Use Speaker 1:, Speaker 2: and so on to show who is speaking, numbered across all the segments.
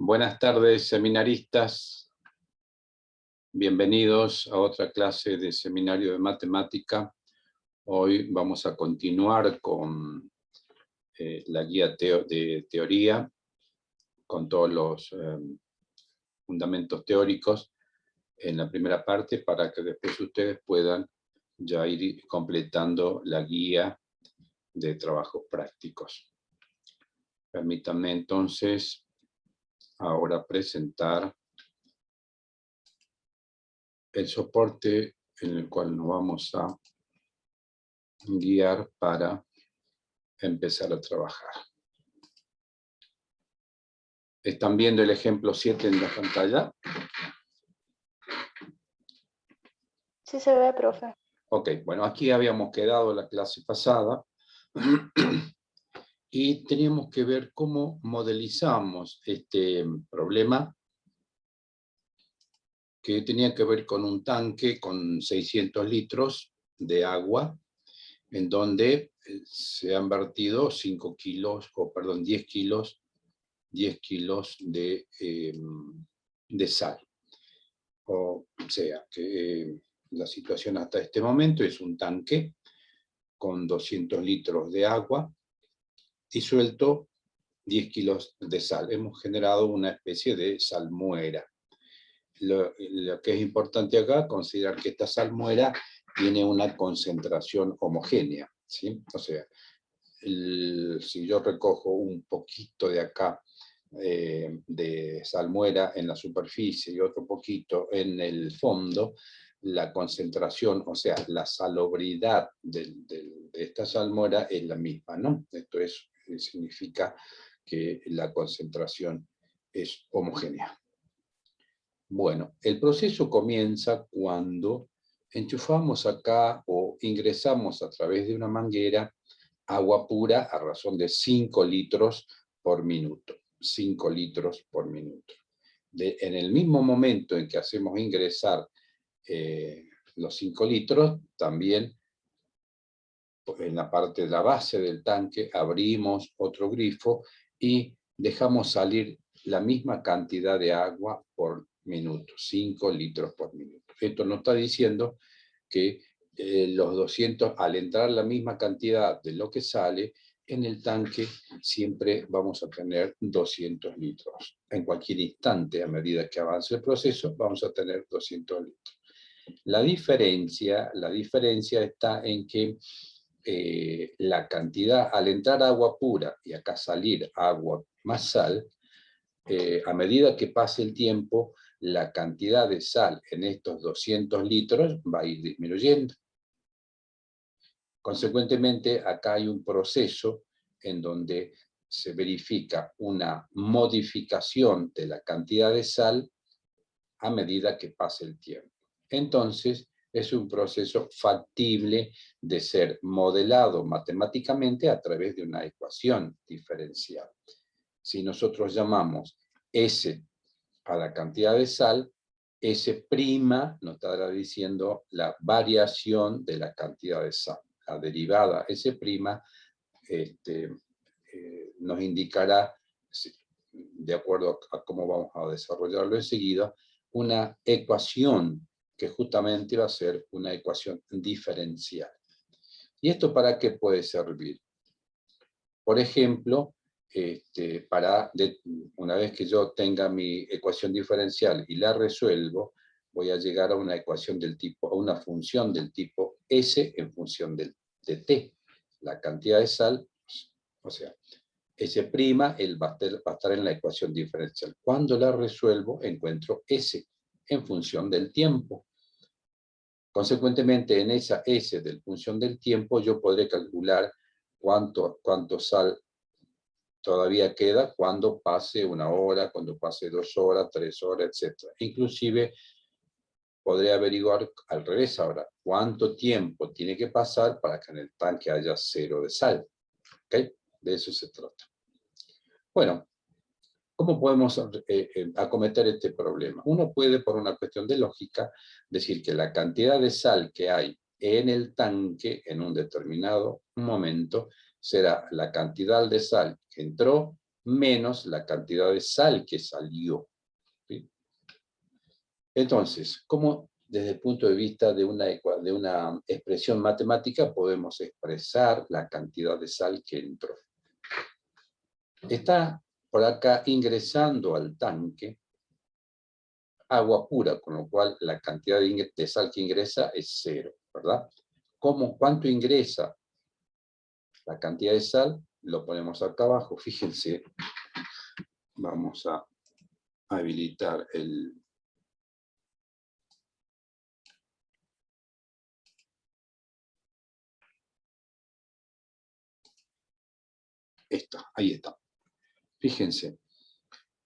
Speaker 1: Buenas tardes, seminaristas. Bienvenidos a otra clase de seminario de matemática. Hoy vamos a continuar con la guía de teoría, con todos los fundamentos teóricos en la primera parte, para que después ustedes puedan ya ir completando la guía de trabajos prácticos. Permítanme entonces ahora presentar el soporte en el cual nos vamos a guiar para empezar a trabajar. ¿Están viendo el ejemplo 7 en la pantalla?
Speaker 2: Sí se ve, profe.
Speaker 1: Ok, bueno, aquí habíamos quedado la clase pasada y teníamos que ver cómo modelizamos este problema que tenía que ver con un tanque con 600 litros de agua, en donde se han vertido 5 kilos, o perdón, 10 kilos de sal. O sea, que la situación hasta este momento es un tanque con 200 litros de agua y suelto 10 kilos de sal. Hemos generado una especie de salmuera. Lo que es importante acá, considerar que esta salmuera tiene una concentración homogénea, ¿sí? O sea, si yo recojo un poquito de acá de salmuera en la superficie y otro poquito en el fondo, la concentración, o sea, la salobridad de esta salmuera es la misma, ¿no? Esto significa que la concentración es homogénea. Bueno, el proceso comienza cuando enchufamos acá o ingresamos a través de una manguera agua pura a razón de 5 litros por minuto. 5 litros por minuto. En el mismo momento en que hacemos ingresar los 5 litros, también en la parte de la base del tanque abrimos otro grifo y dejamos salir la misma cantidad de agua por minuto, 5 litros por minuto. Esto nos está diciendo que los 200, al entrar la misma cantidad de lo que sale, en el tanque siempre vamos a tener 200 litros. En cualquier instante, a medida que avance el proceso, vamos a tener 200 litros. La diferencia está en que la cantidad, al entrar agua pura y acá salir agua más sal, a medida que pase el tiempo, la cantidad de sal en estos 200 litros va a ir disminuyendo. Consecuentemente, acá hay un proceso en donde se verifica una modificación de la cantidad de sal a medida que pase el tiempo. Entonces, es un proceso factible de ser modelado matemáticamente a través de una ecuación diferencial. Si nosotros llamamos S a la cantidad de sal, S' nos estará diciendo la variación de la cantidad de sal. La derivada S' nos indicará, de acuerdo a cómo vamos a desarrollarlo enseguida, una ecuación que justamente va a ser una ecuación diferencial. ¿Y esto para qué puede servir? Por ejemplo, una vez que yo tenga mi ecuación diferencial y la resuelvo, voy a llegar a una ecuación del tipo, a una función del tipo S en función de t. La cantidad de sal, o sea, S', va a estar en la ecuación diferencial. Cuando la resuelvo, encuentro S en función del tiempo. Consecuentemente, en esa S de función del tiempo, yo podré calcular cuánto sal todavía queda cuando pase 1 hora, cuando pase 2 horas, 3 horas, etc. Inclusive, podré averiguar al revés ahora, cuánto tiempo tiene que pasar para que en el tanque haya 0 de sal. ¿Okay? De eso se trata. Bueno, ¿cómo podemos acometer este problema? Uno puede, por una cuestión de lógica, decir que la cantidad de sal que hay en el tanque en un determinado momento será la cantidad de sal que entró menos la cantidad de sal que salió. ¿Sí? Entonces, ¿cómo desde el punto de vista de una expresión matemática podemos expresar la cantidad de sal que entró? Está por acá ingresando al tanque agua pura, con lo cual la cantidad de sal que ingresa es 0, ¿verdad? ¿Cuánto ingresa la cantidad de sal? Lo ponemos acá abajo, fíjense. Vamos a habilitar el... Ahí está. Fíjense.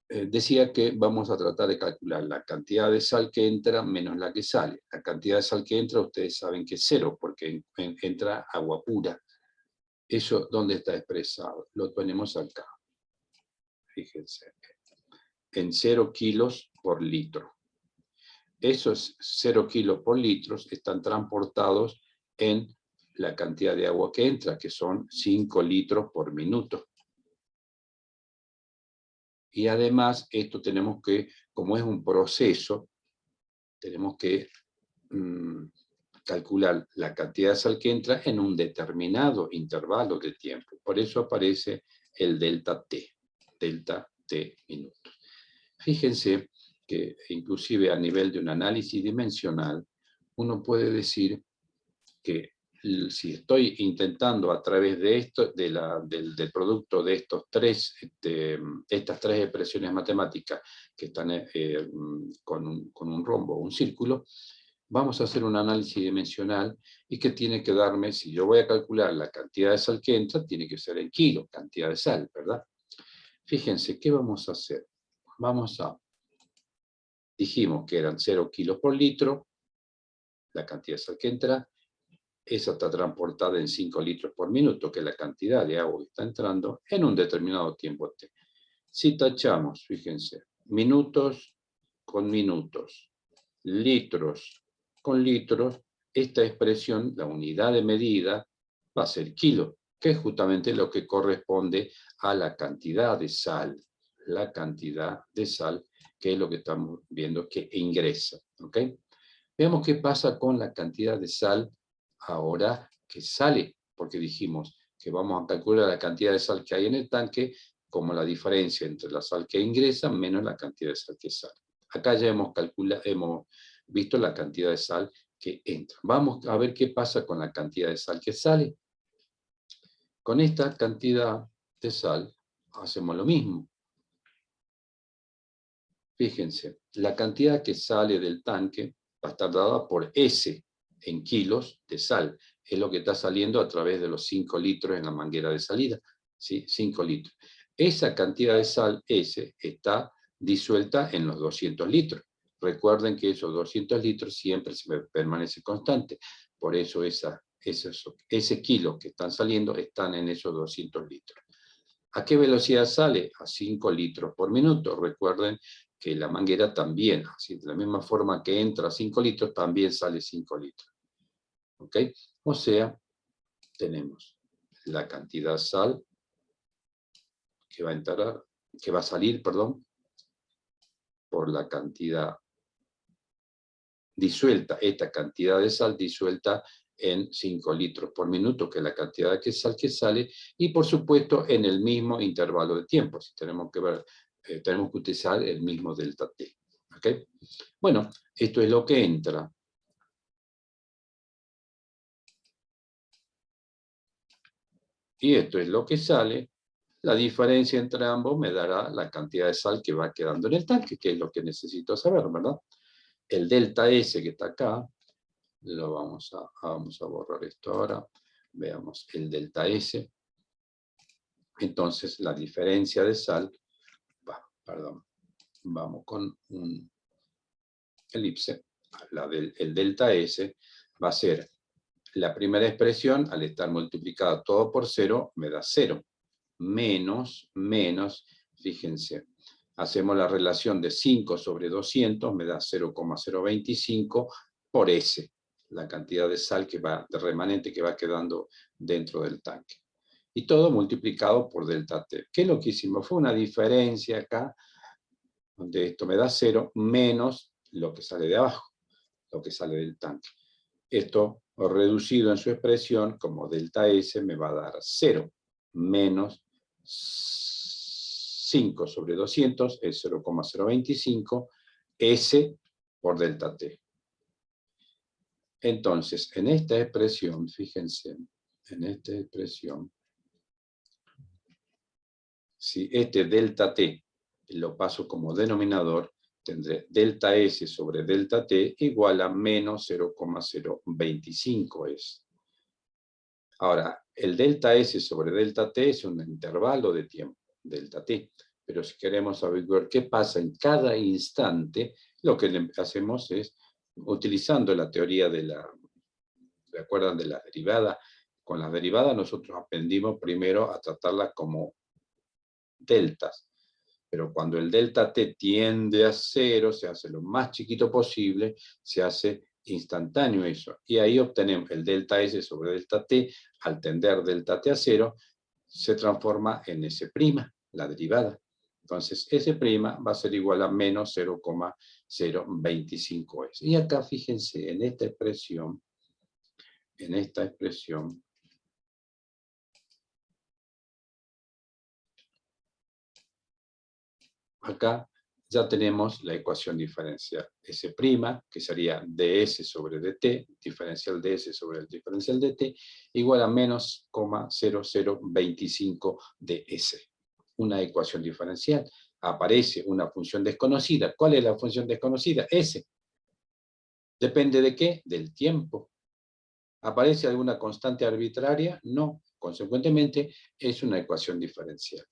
Speaker 1: Decía que vamos a tratar de calcular la cantidad de sal que entra menos la que sale. La cantidad de sal que entra, ustedes saben que es 0, porque entra agua pura. ¿Eso dónde está expresado? Lo tenemos acá. Fíjense. En 0 kilos por litro. Esos 0 kilos por litro están transportados en la cantidad de agua que entra, que son 5 litros por minuto. Y además, esto tenemos que, como es un proceso, tenemos que calcular la cantidad de sal que entra en un determinado intervalo de tiempo. Por eso aparece el delta T minutos. Fíjense que inclusive a nivel de un análisis dimensional, uno puede decir que si estoy intentando a través de esto, del producto de estas tres expresiones matemáticas que están con un rombo o un círculo, vamos a hacer un análisis dimensional y que tiene que darme, si yo voy a calcular la cantidad de sal que entra, tiene que ser en kilos, cantidad de sal, ¿verdad? Fíjense, ¿qué vamos a hacer? Dijimos que eran 0 kilos por litro, la cantidad de sal que entra, esa está transportada en 5 litros por minuto, que es la cantidad de agua que está entrando en un determinado tiempo T. Si tachamos, fíjense, minutos con minutos, litros con litros, esta expresión, la unidad de medida, va a ser kilo, que es justamente lo que corresponde a la cantidad de sal. La cantidad de sal, que es lo que estamos viendo que ingresa. ¿Ok? Veamos qué pasa con la cantidad de sal ahora que sale, porque dijimos que vamos a calcular la cantidad de sal que hay en el tanque como la diferencia entre la sal que ingresa menos la cantidad de sal que sale. Acá ya hemos visto la cantidad de sal que entra. Vamos a ver qué pasa con la cantidad de sal que sale. Con esta cantidad de sal hacemos lo mismo. Fíjense, la cantidad que sale del tanque va a estar dada por S en kilos de sal. Es lo que está saliendo a través de los 5 litros en la manguera de salida. ¿Sí? 5 litros. Esa cantidad de sal S está disuelta en los 200 litros. Recuerden que esos 200 litros siempre permanece constante. Por eso ese kilo que están saliendo están en esos 200 litros. ¿A qué velocidad sale? A 5 litros por minuto. Recuerden que la manguera también, así, de la misma forma que entra 5 litros, también sale 5 litros. ¿Ok? O sea, tenemos la cantidad de sal que va a entrar, que va a salir, perdón, por la cantidad disuelta, esta cantidad de sal disuelta en 5 litros por minuto, que es la cantidad de sal que sale, y por supuesto en el mismo intervalo de tiempo. Si tenemos que ver, tenemos que utilizar el mismo delta T. ¿Okay? Bueno, esto es lo que entra. Y esto es lo que sale. La diferencia entre ambos me dará la cantidad de sal que va quedando en el tanque, que es lo que necesito saber, ¿verdad? El delta S que está acá, lo vamos a borrar esto ahora. Veamos el delta S. Entonces, la diferencia de sal, vamos con un elipse. El delta S va a ser la primera expresión, al estar multiplicada todo por 0, me da 0. Menos, fíjense, hacemos la relación de 5 sobre 200, me da 0,025 por S, la cantidad de sal de remanente que va quedando dentro del tanque. Y todo multiplicado por delta t. ¿Qué es lo que hicimos? Fue una diferencia acá, donde esto me da 0, menos lo que sale de abajo, lo que sale del tanque. Esto reducido en su expresión como delta S me va a dar 0, menos 5 sobre 200 es 0,025 S por delta T. Entonces, en esta expresión, fíjense, en esta expresión, si este delta T lo paso como denominador, tendré delta S sobre delta T igual a menos 0,025 S. Ahora, el delta S sobre delta T es un intervalo de tiempo, delta T. Pero si queremos averiguar qué pasa en cada instante, lo que hacemos es, utilizando la teoría de la, ¿se acuerdan de la derivada? Con las derivadas nosotros aprendimos primero a tratarlas como deltas. Pero cuando el delta T tiende a 0, se hace lo más chiquito posible, se hace instantáneo eso. Y ahí obtenemos el delta S sobre delta T, al tender delta T a 0, se transforma en S', la derivada. Entonces, S' va a ser igual a menos 0,025 S. Y acá fíjense, en esta expresión, acá ya tenemos la ecuación diferencial. S', que sería ds sobre dt, diferencial ds sobre el diferencial dt, igual a menos 0,0025 ds. Una ecuación diferencial. Aparece una función desconocida. ¿Cuál es la función desconocida? S. ¿Depende de qué? Del tiempo. ¿Aparece alguna constante arbitraria? No. Consecuentemente, es una ecuación diferencial.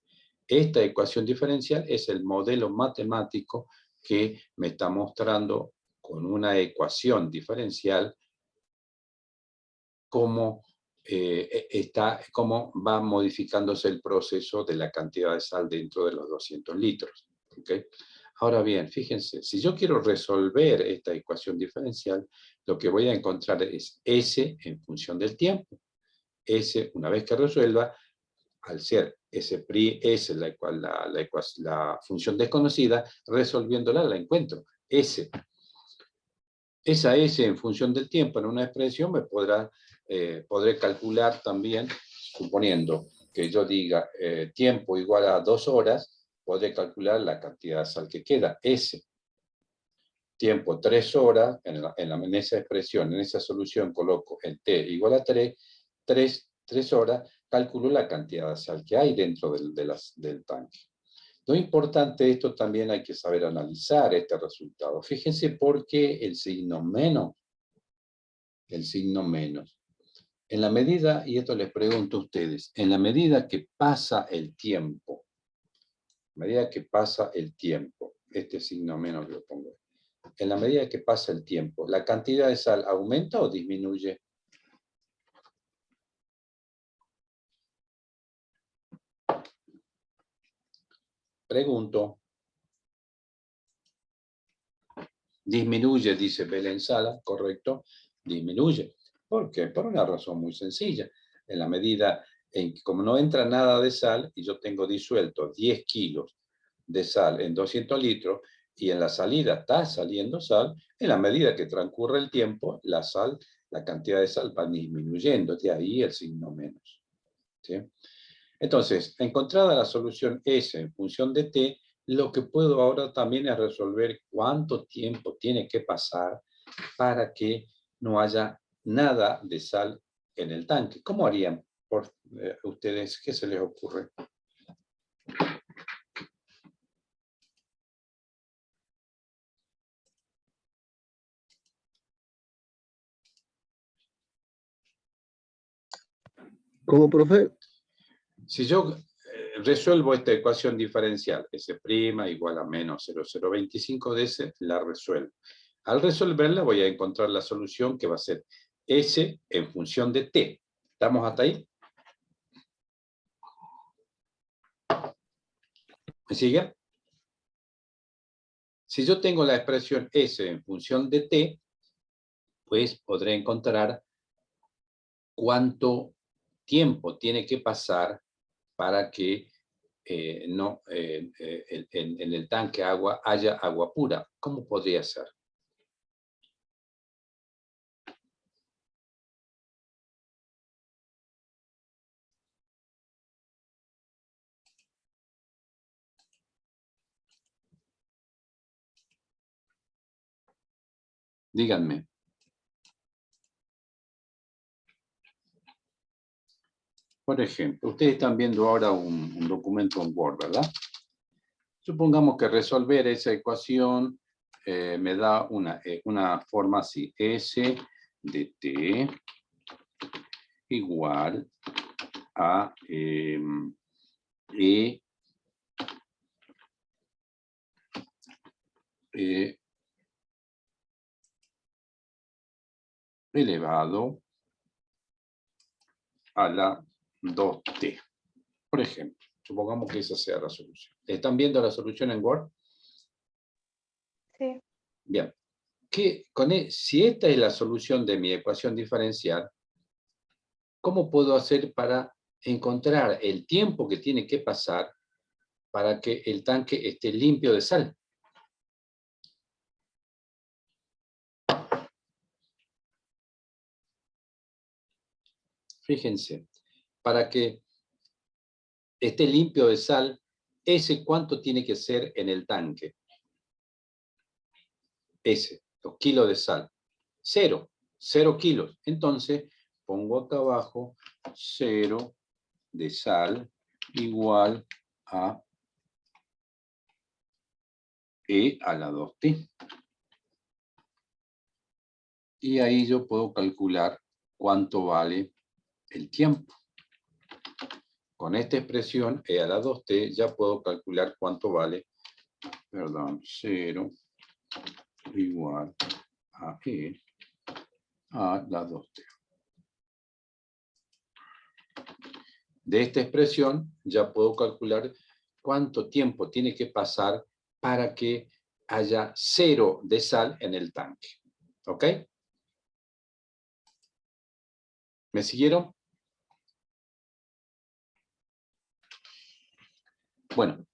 Speaker 1: Esta ecuación diferencial es el modelo matemático que me está mostrando con una ecuación diferencial cómo va modificándose el proceso de la cantidad de sal dentro de los 200 litros. ¿Okay? Ahora bien, fíjense, si yo quiero resolver esta ecuación diferencial, lo que voy a encontrar es S en función del tiempo. S, una vez que resuelva, al ser S', la función desconocida, resolviéndola la encuentro. S. Esa S en función del tiempo en una expresión podré calcular también, suponiendo que yo diga tiempo igual a 2 horas, podré calcular la cantidad de sal que queda, S. Tiempo 3 horas, en esa expresión, en esa solución coloco el T igual a 3 horas, calculo la cantidad de sal que hay dentro del tanque. Lo importante de esto también hay que saber analizar este resultado. Fíjense por qué el signo menos. El signo menos. En la medida, y esto les pregunto a ustedes, en la medida que pasa el tiempo, este signo menos que lo pongo, en la medida que pasa el tiempo, ¿la cantidad de sal aumenta o disminuye? Pregunto. Disminuye, dice Belén Sala, correcto, disminuye. ¿Por qué? Por una razón muy sencilla. En la medida en que, como no entra nada de sal, y yo tengo disuelto 10 kilos de sal en 200 litros, y en la salida está saliendo sal, en la medida que transcurre el tiempo, la cantidad de sal va disminuyendo, de ahí el signo menos. ¿Sí? Entonces, encontrada la solución S en función de T, lo que puedo ahora también es resolver cuánto tiempo tiene que pasar para que no haya nada de sal en el tanque. ¿Cómo harían ustedes? ¿Qué se les ocurre?
Speaker 3: ¿Cómo, profe?
Speaker 1: Si yo resuelvo esta ecuación diferencial, S' igual a menos 0,025 de S, la resuelvo. Al resolverla voy a encontrar la solución que va a ser S en función de T. ¿Estamos hasta ahí? ¿Me sigue? Si yo tengo la expresión S en función de T, pues podré encontrar cuánto tiempo tiene que pasar para que en el tanque agua haya agua pura. ¿Cómo podría ser? Díganme. Por ejemplo, ustedes están viendo ahora un documento en Word, ¿verdad? Supongamos que resolver esa ecuación me da una forma así. S de t igual a elevado a la 2t. Por ejemplo, supongamos que esa sea la solución. ¿Están viendo la solución en Word?
Speaker 2: Sí.
Speaker 1: Bien. Si esta es la solución de mi ecuación diferencial, ¿cómo puedo hacer para encontrar el tiempo que tiene que pasar para que el tanque esté limpio de sal? Fíjense, para que esté limpio de sal, ¿ese cuánto tiene que ser en el tanque? Los kilos de sal. 0 kilos. Entonces, pongo acá abajo 0 de sal igual a E a la 2t. Y ahí yo puedo calcular cuánto vale el tiempo. Con esta expresión, E a la 2t, ya puedo calcular cuánto vale, 0 igual a E a la 2t. De esta expresión ya puedo calcular cuánto tiempo tiene que pasar para que haya 0 de sal en el tanque. ¿Ok? ¿Me siguieron? Bueno,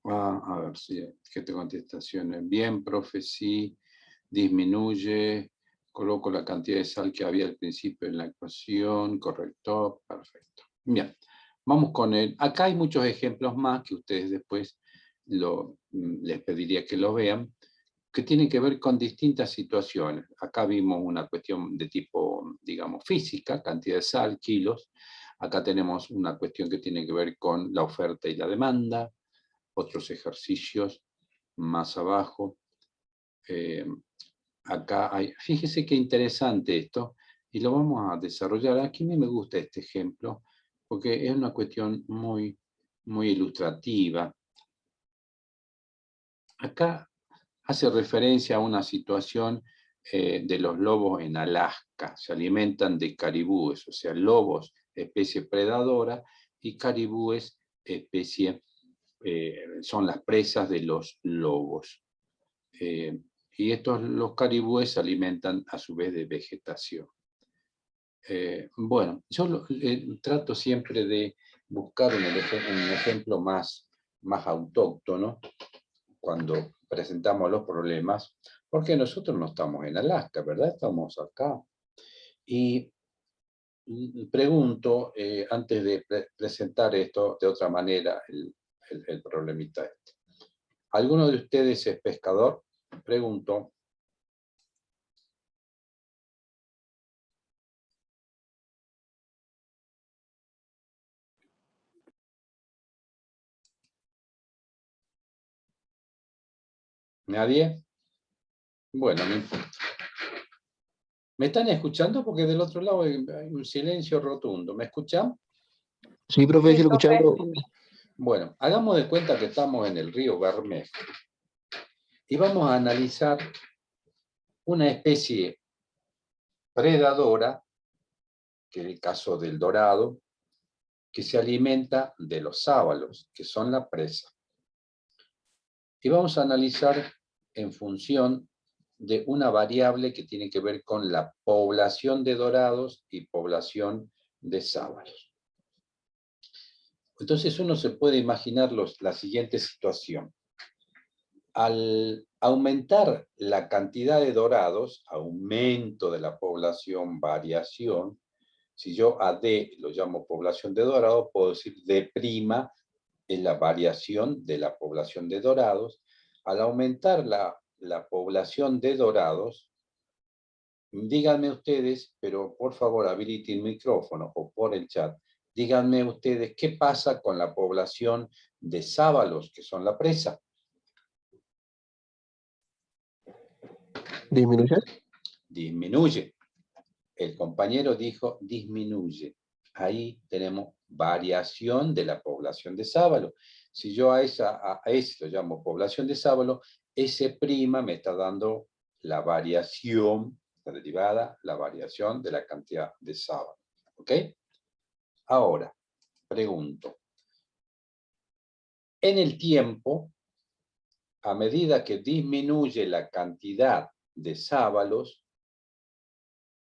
Speaker 1: a ver si que te contestaciones. Bien, profe, sí, disminuye, coloco la cantidad de sal que había al principio en la ecuación, correcto, perfecto. Bien, vamos con el. Acá hay muchos ejemplos más que ustedes después les pediría que lo vean, que tienen que ver con distintas situaciones. Acá vimos una cuestión de tipo, digamos, física, cantidad de sal, kilos. Acá tenemos una cuestión que tiene que ver con la oferta y la demanda. Otros ejercicios más abajo. Acá hay, fíjese qué interesante esto, y lo vamos a desarrollar. Aquí a mí me gusta este ejemplo, porque es una cuestión muy, muy ilustrativa. Acá hace referencia a una situación de los lobos en Alaska. Se alimentan de caribúes, o sea, lobos, especie predadora, y caribúes, especie, son las presas de los lobos. Y los caribúes se alimentan a su vez de vegetación. Bueno, yo trato siempre de buscar un ejemplo más autóctono cuando presentamos los problemas, porque nosotros no estamos en Alaska, ¿verdad? Estamos acá. Y pregunto, antes de presentar esto de otra manera, el problemita este. ¿Alguno de ustedes es pescador? Pregunto. ¿Nadie? Bueno, no importa. ¿Me están escuchando? Porque del otro lado hay un silencio rotundo. ¿Me escuchan?
Speaker 3: Sí, profe, sí
Speaker 2: Sí,
Speaker 3: lo
Speaker 2: profe.
Speaker 3: escuchamos.
Speaker 1: Bueno, hagamos de cuenta que estamos en el río Bermejo. Y vamos a analizar una especie predadora, que es el caso del dorado, que se alimenta de los sábalos, que son la presa. Y vamos a analizar en función de una variable que tiene que ver con la población de dorados y población de sábalos. Entonces uno se puede imaginar la siguiente situación. Al aumentar la cantidad de dorados, aumento de la población, variación, si yo a D lo llamo población de dorados, puedo decir D' es la variación de la población de dorados. Al aumentar la población de dorados, díganme ustedes, pero por favor habiliten el micrófono o por el chat, díganme ustedes qué pasa con la población de sábalos, que son la presa.
Speaker 3: ¿Disminuye?
Speaker 1: Disminuye. El compañero dijo disminuye. Ahí tenemos variación de la población de sábalo. Si yo a ese lo llamo población de sábalo, S' me está dando la variación, la derivada, la variación de la cantidad de sábalo. ¿Ok? Ahora, pregunto. En el tiempo, a medida que disminuye la cantidad de sábalos,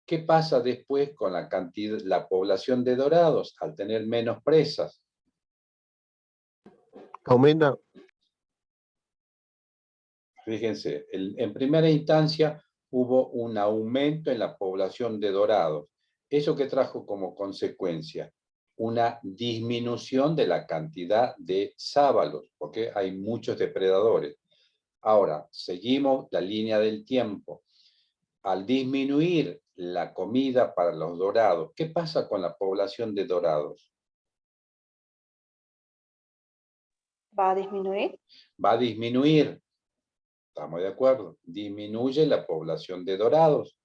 Speaker 1: ¿qué pasa después con la población de dorados al tener menos presas?
Speaker 3: ¿Aumenta?
Speaker 1: Fíjense, en primera instancia hubo un aumento en la población de dorados. ¿Eso qué trajo como consecuencia? Una disminución de la cantidad de sábalos, porque hay muchos depredadores. Ahora, seguimos la línea del tiempo. Al disminuir la comida para los dorados, ¿qué pasa con la población de dorados?
Speaker 2: ¿Va a disminuir?
Speaker 1: Va a disminuir. ¿Estamos de acuerdo? Disminuye la población de dorados.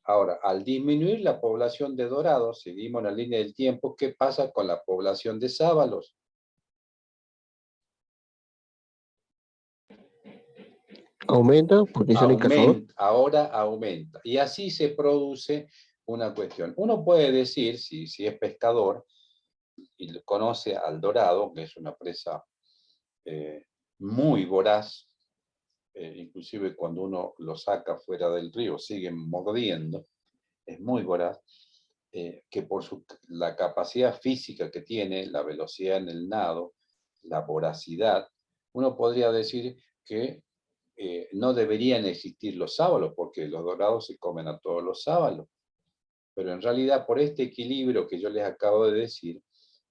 Speaker 1: Ahora, al disminuir la población de dorados, seguimos la línea del tiempo, ¿qué pasa con la población de sábalos?
Speaker 3: ¿Aumenta porque ya no hay cazador?
Speaker 1: Ahora aumenta. Y así se produce una cuestión. Uno puede decir, si es pescador y conoce al dorado, que es una presa muy voraz, inclusive cuando uno lo saca fuera del río, siguen mordiendo, es muy voraz, que por la capacidad física que tiene, la velocidad en el nado, la voracidad, uno podría decir que no deberían existir los sábalos, porque los dorados se comen a todos los sábalos. Pero en realidad, por este equilibrio que yo les acabo de decir,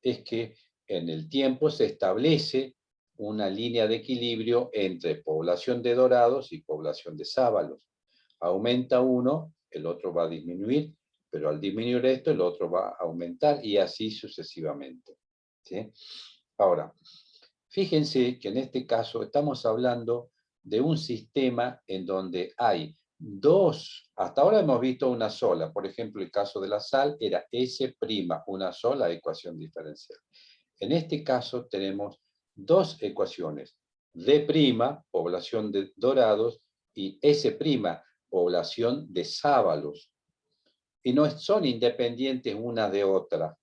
Speaker 1: es que en el tiempo se establece una línea de equilibrio entre población de dorados y población de sábalos. Aumenta uno, el otro va a disminuir, pero al disminuir esto, el otro va a aumentar y así sucesivamente. ¿Sí? Ahora, fíjense que en este caso estamos hablando de un sistema en donde hay dos, hasta ahora hemos visto una sola, por ejemplo, el caso de la sal era S', una sola ecuación diferencial. En este caso tenemos dos ecuaciones, D', población de dorados, y S', población de sábalos. Y no son independientes una de otra.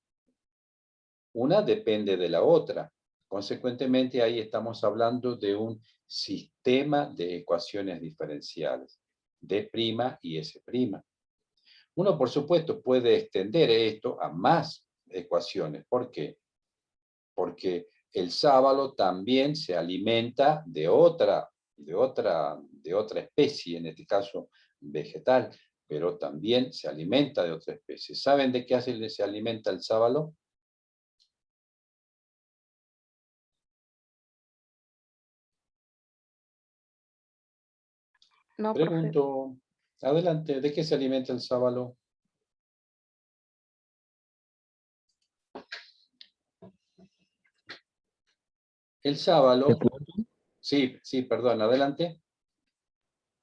Speaker 1: Una depende de la otra. Consecuentemente, ahí estamos hablando de un sistema de ecuaciones diferenciales, D' y S'. Uno, por supuesto, puede extender esto a más ecuaciones. ¿Por qué? Porque el sábalo también se alimenta de otra especie, en este caso vegetal, pero también se alimenta de otra especie. ¿Saben de qué se alimenta el sábalo?
Speaker 2: No, profe.
Speaker 1: Pregunto, adelante, ¿de qué se alimenta el sábalo? El sábalo, sí, perdón, adelante.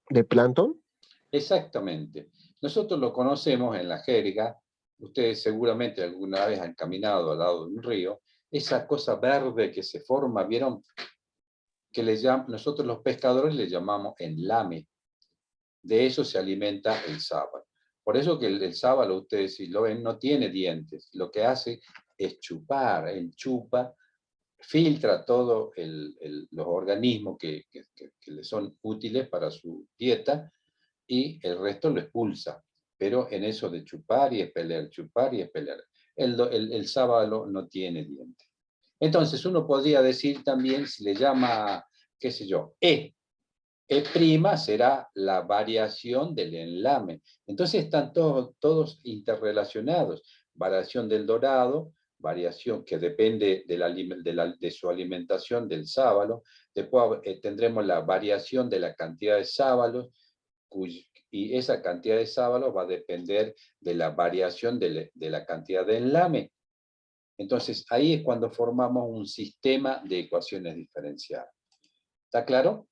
Speaker 3: ¿De plancton?
Speaker 1: Exactamente. Nosotros lo conocemos en la jerga, ustedes seguramente alguna vez han caminado al lado de un río, esa cosa verde que se forma, ¿vieron? Que nosotros los pescadores le llamamos enlame. De eso se alimenta el sábalo. Por eso que el sábalo, ustedes si lo ven, no tiene dientes. Lo que hace es chupar, él chupa, filtra todos los organismos que le son útiles para su dieta y el resto lo expulsa. Pero en eso de chupar y expeler, chupar y expeler. el sábalo no tiene diente. Entonces uno podría decir también, si le llama, qué sé yo, E' será la variación del enlame. Entonces están todos interrelacionados. Variación del dorado, variación que depende de su alimentación del sábalo. Después tendremos la variación de la cantidad de sábalos, y esa cantidad de sábalos va a depender de la variación de la cantidad de enlame. Entonces ahí es cuando formamos un sistema de ecuaciones diferenciales. ¿Está claro?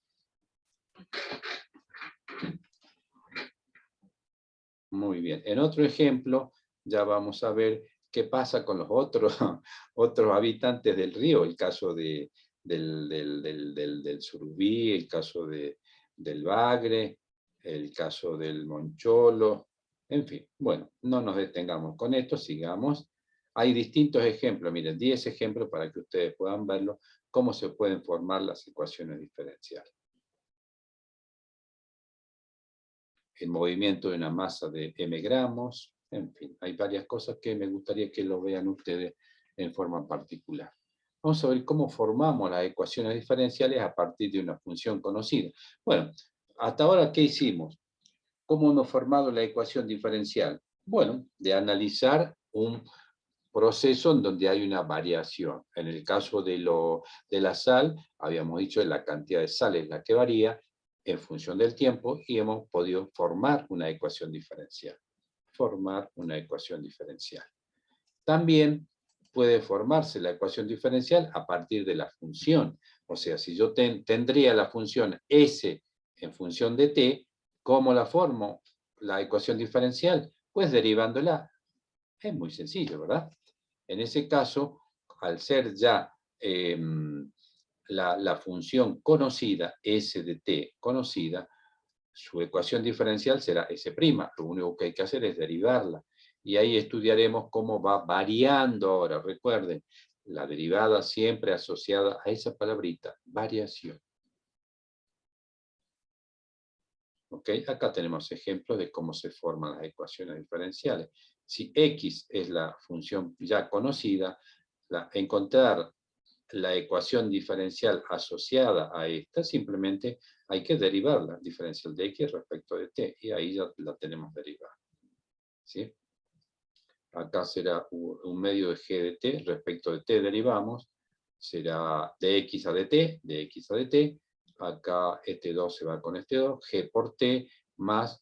Speaker 1: Muy bien. En otro ejemplo, ya vamos a ver qué pasa con los otros habitantes del río. El caso del surubí, el caso del bagre, el caso del moncholo. En fin, bueno, no nos detengamos con esto, sigamos. Hay distintos ejemplos, miren, 10 ejemplos para que ustedes puedan verlo, cómo se pueden formar las ecuaciones diferenciales. El movimiento de una masa de m gramos, en fin, hay varias cosas que me gustaría que lo vean ustedes en forma particular. Vamos a ver cómo formamos las ecuaciones diferenciales a partir de una función conocida. Bueno, hasta ahora, ¿qué hicimos? ¿Cómo hemos formado la ecuación diferencial? Bueno, de analizar un proceso en donde hay una variación. En el caso de la sal, habíamos dicho que la cantidad de sal es la que varía en función del tiempo y hemos podido formar una ecuación diferencial. Formar una ecuación diferencial. También puede formarse la ecuación diferencial a partir de la función. O sea, si yo tendría la función s en función de t, ¿cómo la formo la ecuación diferencial? Pues derivándola. Es muy sencillo, ¿verdad? En ese caso, al ser ya la función conocida, s de t conocida, su ecuación diferencial será s'. Lo único que hay que hacer es derivarla. Y ahí estudiaremos cómo va variando ahora. Recuerden, la derivada siempre asociada a esa palabrita, variación. ¿Ok? Acá tenemos ejemplos de cómo se forman las ecuaciones diferenciales. Si x es la función ya conocida, encontrar la ecuación diferencial asociada a esta, simplemente hay que derivarla, diferencial de x respecto de t, y ahí ya la tenemos derivada. ¿Sí? Acá será un medio de g de t, respecto de t derivamos, será de x a dt, de x a dt, acá este 2 se va con este 2, g por t más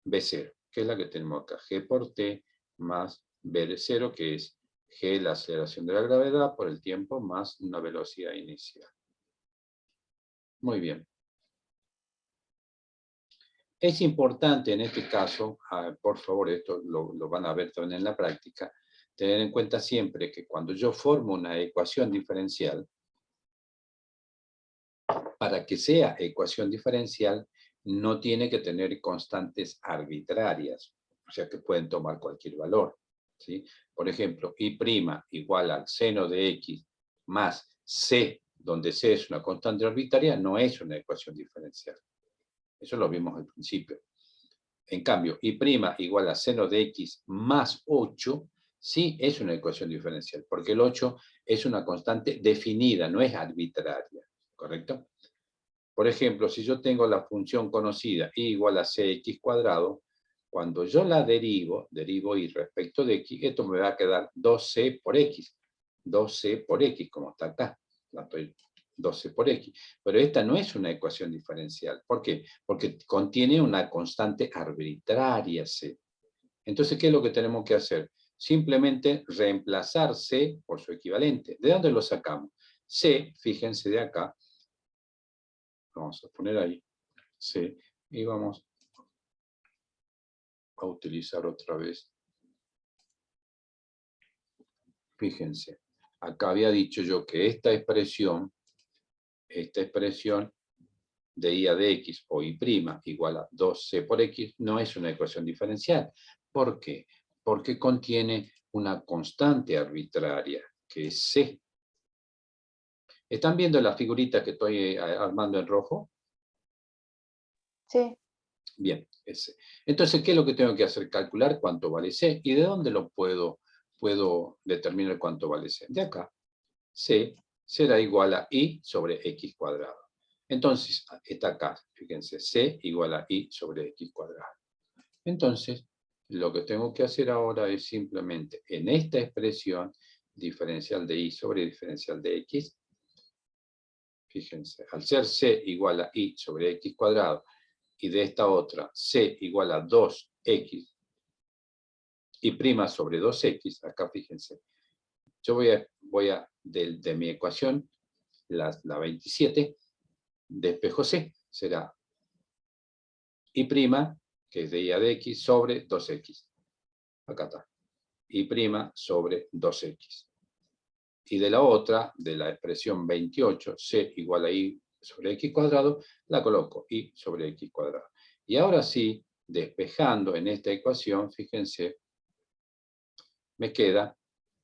Speaker 1: b0, que es la que tenemos acá, g por t más b0, que es g la aceleración de la gravedad por el tiempo más una velocidad inicial. Muy bien. Es importante en este caso, por favor, esto lo van a ver también en la práctica, tener en cuenta siempre que cuando yo formo una ecuación diferencial, para que sea ecuación diferencial, no tiene que tener constantes arbitrarias, o sea que pueden tomar cualquier valor. ¿Sí? Por ejemplo, y' igual al seno de x más c, donde c es una constante arbitraria, no es una ecuación diferencial. Eso lo vimos al principio. En cambio, y' igual a seno de x más 8, sí es una ecuación diferencial, porque el 8 es una constante definida, no es arbitraria, ¿correcto? Por ejemplo, si yo tengo la función conocida y igual a cx cuadrado, cuando yo la derivo y respecto de x, esto me va a quedar 2c por x. 2c por x, como está acá. 12 por x. Pero esta no es una ecuación diferencial. ¿Por qué? Porque contiene una constante arbitraria c. Entonces, ¿qué es lo que tenemos que hacer? Simplemente reemplazar c por su equivalente. ¿De dónde lo sacamos? C, fíjense de acá, vamos a poner ahí, C, y vamos a utilizar otra vez. Fíjense, acá había dicho yo que esta expresión de y a de x o y' igual a 2c por x no es una ecuación diferencial. ¿Por qué? Porque contiene una constante arbitraria, que es c. ¿Están viendo la figurita que estoy armando en rojo?
Speaker 2: Sí.
Speaker 1: Bien, ese. Entonces, ¿qué es lo que tengo que hacer? Calcular cuánto vale C. ¿Y de dónde lo puedo puedo determinar cuánto vale C? De acá, C será igual a I sobre X cuadrado. Entonces, está acá, fíjense, C igual a I sobre X cuadrado. Entonces, lo que tengo que hacer ahora es simplemente, en esta expresión, diferencial de I sobre diferencial de X, fíjense, al ser C igual a I sobre X cuadrado, y de esta otra, C igual a 2X, y prima sobre 2X, acá fíjense, yo voy a de mi ecuación, la 27, despejo C, será I prima, que es de I a de X, sobre 2X. Acá está. I prima sobre 2X. Y de la otra, de la expresión 28, C igual a I sobre X cuadrado, la coloco I sobre X cuadrado. Y ahora sí, despejando en esta ecuación, fíjense, me queda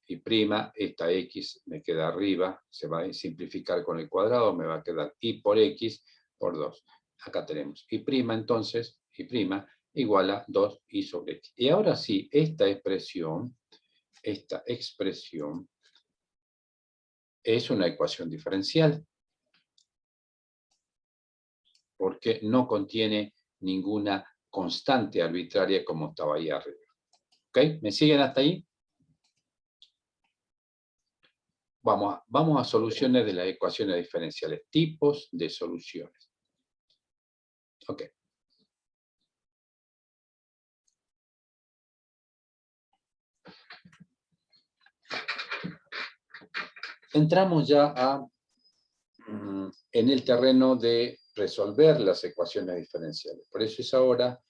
Speaker 1: I prima, esta X me queda arriba, se va a simplificar con el cuadrado, me va a quedar I por X por 2. Acá tenemos I prima, entonces, I prima igual a 2I sobre X. Y ahora sí, esta expresión es una ecuación diferencial, porque no contiene ninguna constante arbitraria como estaba ahí arriba. ¿Ok? ¿Me siguen hasta ahí? Vamos a soluciones de las ecuaciones diferenciales, tipos de soluciones. Ok. Entramos ya en el terreno de resolver las ecuaciones diferenciales. Por eso es ahora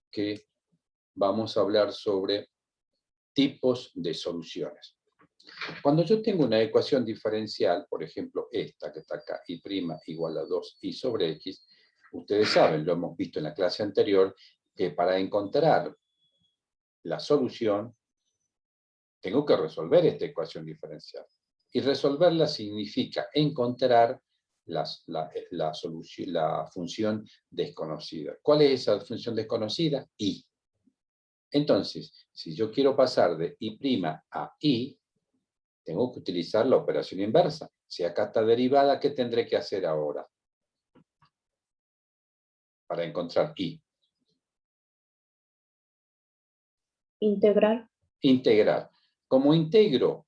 Speaker 1: que vamos a hablar sobre tipos de soluciones. Cuando yo tengo una ecuación diferencial, por ejemplo esta que está acá, I' igual a 2i sobre x, ustedes saben, lo hemos visto en la clase anterior, que para encontrar la solución, tengo que resolver esta ecuación diferencial. Y resolverla significa encontrar la función desconocida. ¿Cuál es esa función desconocida? I. Entonces, si yo quiero pasar de I' a I, tengo que utilizar la operación inversa. Si acá está derivada, ¿qué tendré que hacer ahora? Para encontrar I.
Speaker 2: Integrar.
Speaker 1: Integrar. Como integro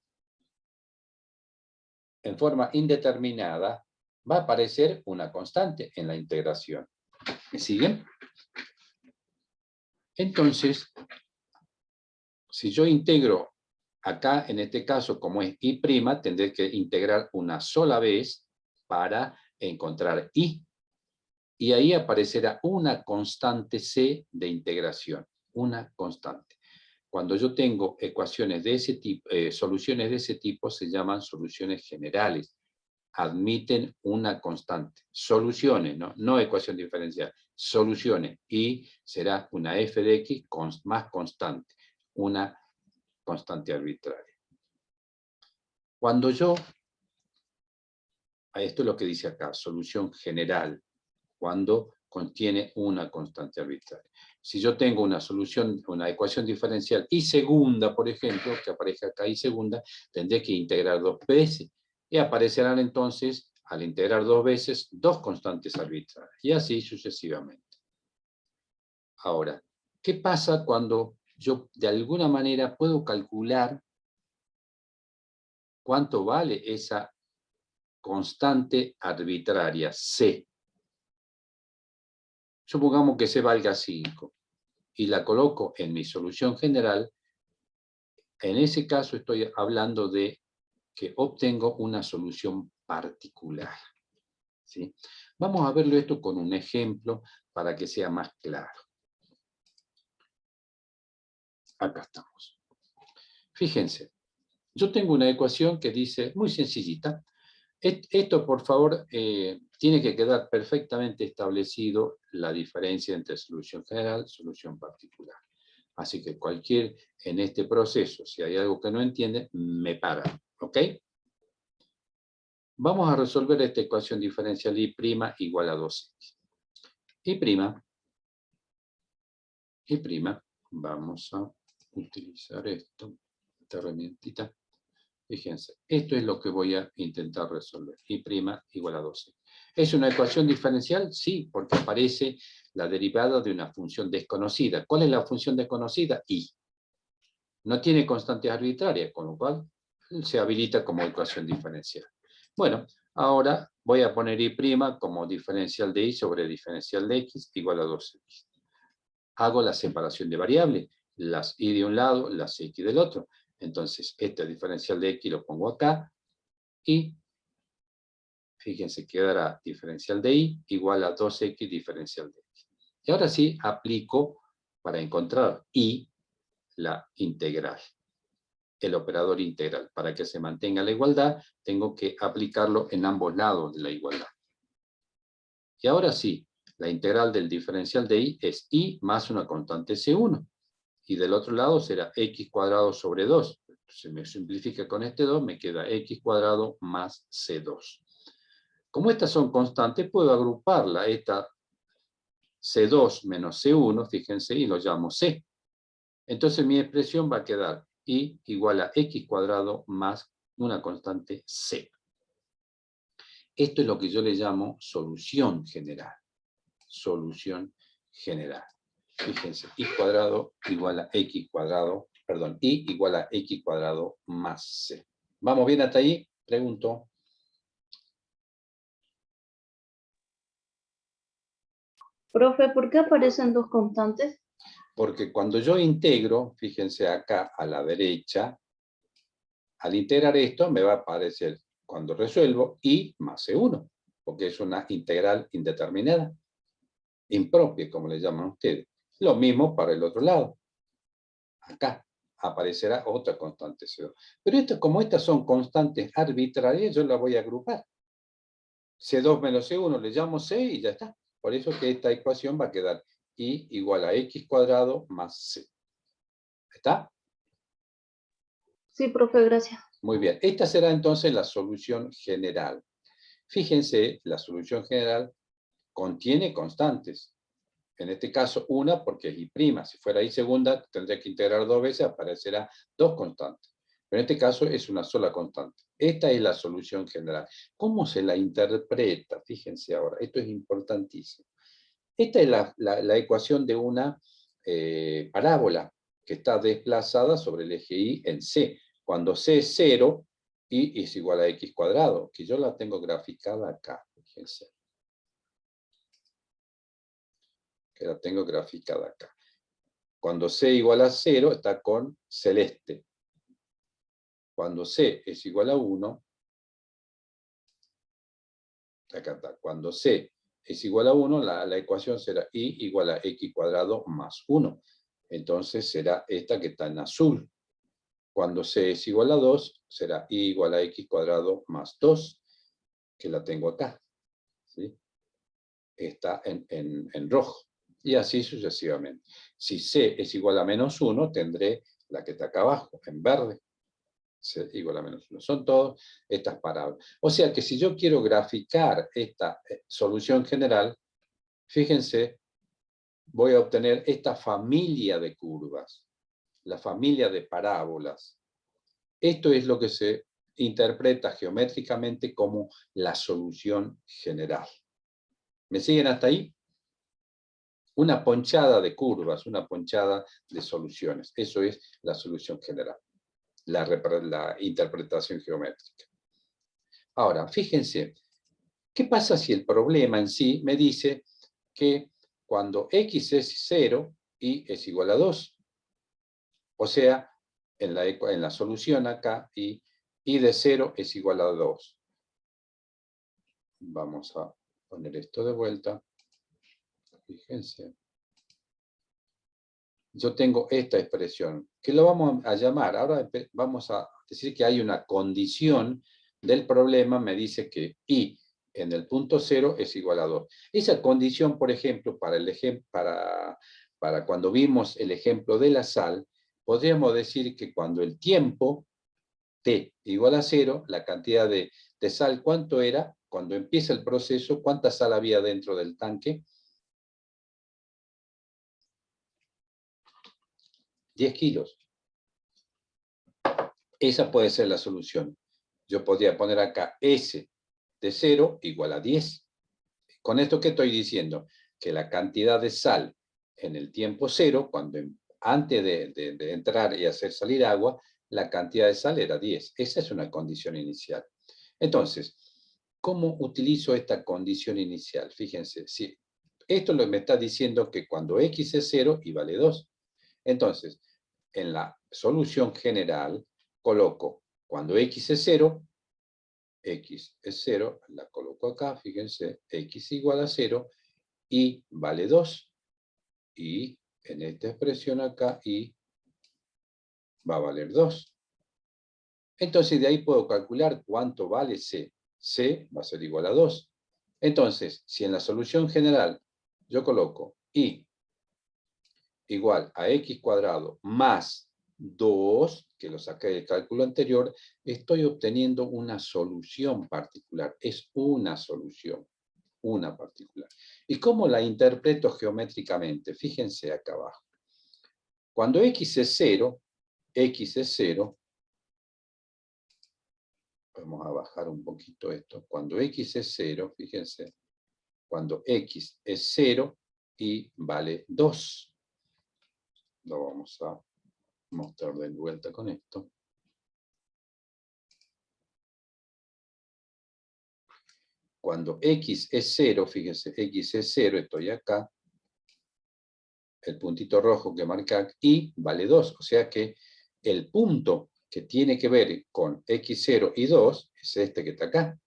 Speaker 1: en forma indeterminada, va a aparecer una constante en la integración. ¿Me siguen? Entonces, si yo integro acá, en este caso, como es I', tendré que integrar una sola vez para encontrar I. Y ahí aparecerá una constante C de integración. Una constante. Cuando yo tengo ecuaciones de ese tipo, soluciones de ese tipo, se llaman soluciones generales. Admiten una constante. Soluciones, no ecuación diferencial. Soluciones. Y será una f de x más constante. Una constante arbitraria. Cuando yo, esto es lo que dice acá, solución general, cuando contiene una constante arbitraria. Si yo tengo una solución, una ecuación diferencial y segunda, por ejemplo, que aparezca acá y segunda, tendré que integrar dos veces. Y aparecerán entonces, al integrar dos veces, dos constantes arbitrarias. Y así sucesivamente. Ahora, ¿qué pasa cuando yo de alguna manera puedo calcular cuánto vale esa constante arbitraria C? Supongamos que C valga 5 y la coloco en mi solución general. En ese caso estoy hablando de que obtengo una solución particular. ¿Sí? Vamos a verlo esto con un ejemplo para que sea más claro. Acá estamos. Fíjense, yo tengo una ecuación que dice, muy sencillita, esto por favor tiene que quedar perfectamente establecido la diferencia entre solución general y solución particular. Así que en este proceso, si hay algo que no entiende, me para. ¿Ok? Vamos a resolver esta ecuación diferencial I' igual a 2x. I', vamos a utilizar esto. esta herramientita. Fíjense, esto es lo que voy a intentar resolver. Y' igual a 12. ¿Es una ecuación diferencial? Sí, porque aparece la derivada de una función desconocida. ¿Cuál es la función desconocida? Y. No tiene constantes arbitrarias, con lo cual se habilita como ecuación diferencial. Bueno, ahora voy a poner y' como diferencial de y sobre diferencial de x igual a 2x. Hago la separación de variables, las y de un lado, las x del otro. Entonces, este diferencial de x lo pongo acá y, fíjense, quedará diferencial de y igual a 2x diferencial de x. Y ahora sí, aplico para encontrar y la integral. El operador integral. Para que se mantenga la igualdad, tengo que aplicarlo en ambos lados de la igualdad. Y ahora sí, la integral del diferencial de y es y más una constante C1. Y del otro lado será x cuadrado sobre 2. Se me simplifica con este 2, me queda x cuadrado más C2. Como estas son constantes, puedo agruparla. Esta C2 menos C1, fíjense, y lo llamo C. Entonces mi expresión va a quedar y igual a x cuadrado más una constante c. Esto es lo que yo le llamo solución general. Solución general. Fíjense, y cuadrado igual a x cuadrado, perdón, y igual a x cuadrado más c. ¿Vamos bien hasta ahí? Pregunto.
Speaker 2: Profe, ¿por qué aparecen dos constantes?
Speaker 1: Porque cuando yo integro, fíjense acá a la derecha, al integrar esto me va a aparecer, cuando resuelvo, y más C1, porque es una integral indeterminada, impropia, como le llaman ustedes. Lo mismo para el otro lado. Acá aparecerá otra constante C2. Pero como estas son constantes arbitrarias, yo las voy a agrupar. C2 menos C1 le llamo C y ya está. Por eso que esta ecuación va a quedar y igual a x cuadrado más c. ¿Está?
Speaker 2: Sí, profe, gracias.
Speaker 1: Muy bien. Esta será entonces la solución general. Fíjense, la solución general contiene constantes. En este caso, una porque es y'. Si fuera y segunda, tendría que integrar dos veces, aparecerá dos constantes. Pero en este caso es una sola constante. Esta es la solución general. ¿Cómo se la interpreta? Fíjense ahora, esto es importantísimo. Esta es la ecuación de una parábola que está desplazada sobre el eje y en C. Cuando C es 0, y es igual a x cuadrado, que yo la tengo graficada acá. Fíjense. Que la tengo graficada acá. Cuando C igual a 0, está con celeste. Cuando C es igual a 1, acá está. Cuando C es igual a 1, la ecuación será y igual a x cuadrado más 1. Entonces será esta que está en azul. Cuando C es igual a 2, será y igual a x cuadrado más 2, que la tengo acá. ¿Sí? Está en rojo. Y así sucesivamente. Si C es igual a menos 1, tendré la que está acá abajo, en verde. C igual a menos 1. Son todas estas parábolas. O sea que si yo quiero graficar esta solución general, fíjense, voy a obtener esta familia de curvas, la familia de parábolas. Esto es lo que se interpreta geométricamente como la solución general. ¿Me siguen hasta ahí? Una ponchada de curvas, una ponchada de soluciones. Eso es la solución general, la interpretación geométrica. Ahora, fíjense, ¿qué pasa si el problema en sí me dice que cuando x es 0, y es igual a 2? O sea, en la solución acá, y de 0 es igual a 2. Vamos a poner esto de vuelta. Fíjense. Yo tengo esta expresión, que lo vamos a llamar, ahora vamos a decir que hay una condición del problema, me dice que y en el punto 0 es igual a 2. Esa condición, por ejemplo, para cuando vimos el ejemplo de la sal, podríamos decir que cuando el tiempo t igual a 0, la cantidad de sal, ¿cuánto era? Cuando empieza el proceso, ¿cuánta sal había dentro del tanque? 10 kilos. Esa puede ser la solución. Yo podría poner acá S de 0 igual a 10. ¿Con esto qué estoy diciendo? Que la cantidad de sal en el tiempo 0, antes de entrar y hacer salir agua, la cantidad de sal era 10. Esa es una condición inicial. Entonces, ¿cómo utilizo esta condición inicial? Fíjense, si esto me está diciendo que cuando X es 0 y vale 2. Entonces, en la solución general, coloco cuando X es 0, X es 0, la coloco acá, fíjense, X igual a 0, y vale 2. Y en esta expresión acá, y va a valer 2. Entonces, de ahí puedo calcular cuánto vale C. C va a ser igual a 2. Entonces, si en la solución general yo coloco y igual a x cuadrado más 2, que lo saqué del cálculo anterior, estoy obteniendo una solución particular. Es una solución, una particular. ¿Y cómo la interpreto geométricamente? Fíjense acá abajo. Cuando x es 0, vamos a bajar un poquito esto. Cuando x es 0, fíjense, cuando x es 0 y vale 2. Lo vamos a mostrar de vuelta con esto. Cuando x es 0, fíjense, x es 0, estoy acá, el puntito rojo que marca y vale 2. O sea que el punto que tiene que ver con x0 y 2 es este que está acá.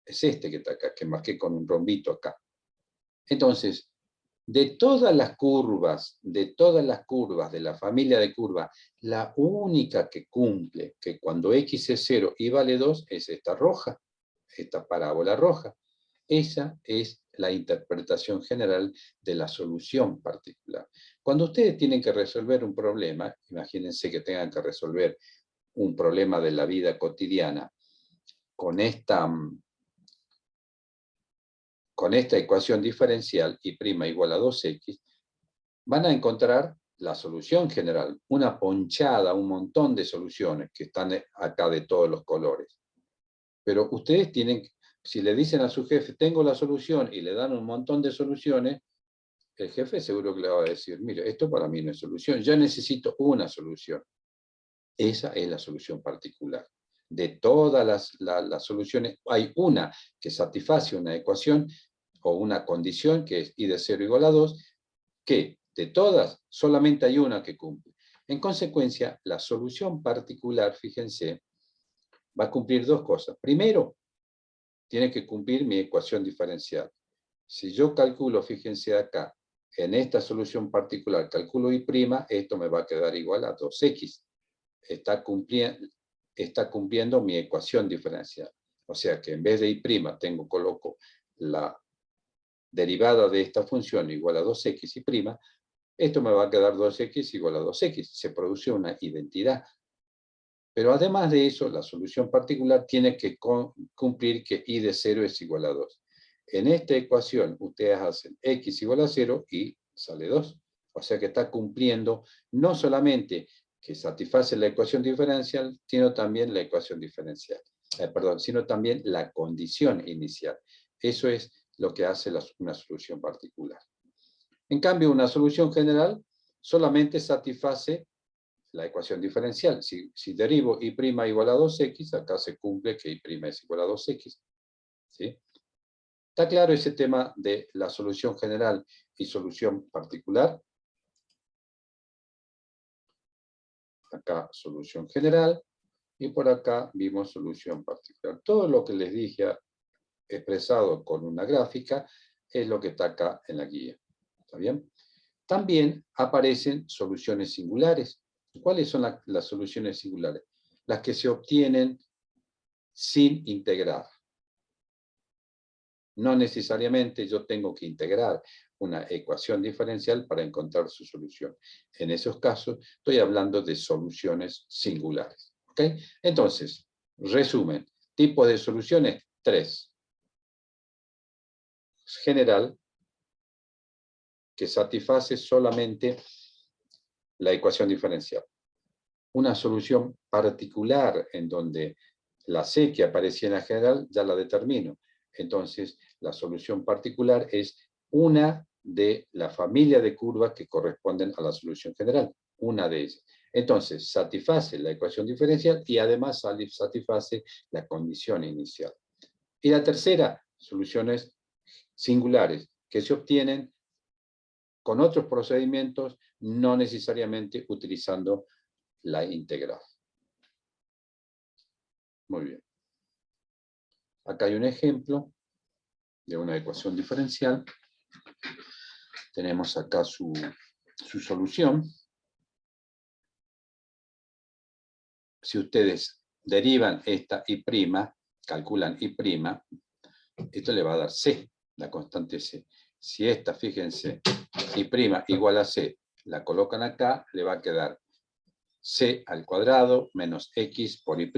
Speaker 1: Es este que está acá, que marqué con un rombito acá. Entonces, de todas las curvas de la familia de curvas, la única que cumple que cuando x es 0 y vale 2 es esta roja, esta parábola roja. Esa es la interpretación general de la solución particular. Cuando ustedes tienen que resolver un problema, imagínense que tengan que resolver un problema de la vida cotidiana con esta ecuación diferencial, y' igual a 2x, van a encontrar la solución general, una ponchada, un montón de soluciones que están acá de todos los colores. Pero ustedes tienen, si le dicen a su jefe, tengo la solución, y le dan un montón de soluciones, el jefe seguro que le va a decir, mire, esto para mí no es solución, yo necesito una solución. Esa es la solución particular. De todas las soluciones, hay una que satisface una ecuación o una condición que es y de 0 igual a 2, que de todas solamente hay una que cumple. En consecuencia, la solución particular, fíjense, va a cumplir dos cosas. Primero, tiene que cumplir mi ecuación diferencial. Si yo calculo, fíjense acá, en esta solución particular, calculo y', esto me va a quedar igual a 2x. Está cumpliendo mi ecuación diferencial. O sea que en vez de y', coloco la derivada de esta función igual a 2x y', esto me va a quedar 2x igual a 2x. Se produce una identidad. Pero además de eso, la solución particular tiene que cumplir que y de 0 es igual a 2. En esta ecuación, ustedes hacen x igual a 0 y sale 2. O sea que está cumpliendo no solamente que satisface la ecuación diferencial, sino también la ecuación diferencial. Sino también la condición inicial. Eso es lo que hace una solución particular. En cambio, una solución general solamente satisface la ecuación diferencial. Si derivo y' igual a 2x, acá se cumple que y' es igual a 2x. ¿Sí? ¿Está claro ese tema de la solución general y solución particular? Acá solución general y por acá vimos solución particular. Todo lo que les dije expresado con una gráfica es lo que está acá en la guía. ¿Está bien? También aparecen soluciones singulares. ¿Cuáles son las soluciones singulares? Las que se obtienen sin integrar. No necesariamente yo tengo que integrar una ecuación diferencial para encontrar su solución. En esos casos estoy hablando de soluciones singulares. ¿Ok? Entonces, resumen, tipos de soluciones, 3. General, que satisface solamente la ecuación diferencial. una solución particular en donde la C que aparecía en la general ya la determino. Entonces, la solución particular es una de la familia de curvas que corresponden a la solución general, una de ellas. Entonces, satisface la ecuación diferencial y además satisface la condición inicial. Y la tercera, soluciones singulares, que se obtienen con otros procedimientos, no necesariamente utilizando la integral. Muy bien. Acá hay un ejemplo de una ecuación diferencial. Tenemos acá su solución. Si ustedes derivan esta y', calculan y', esto le va a dar C, la constante C. Si esta, fíjense, y' igual a C, la colocan acá, le va a quedar C al cuadrado menos X por y'.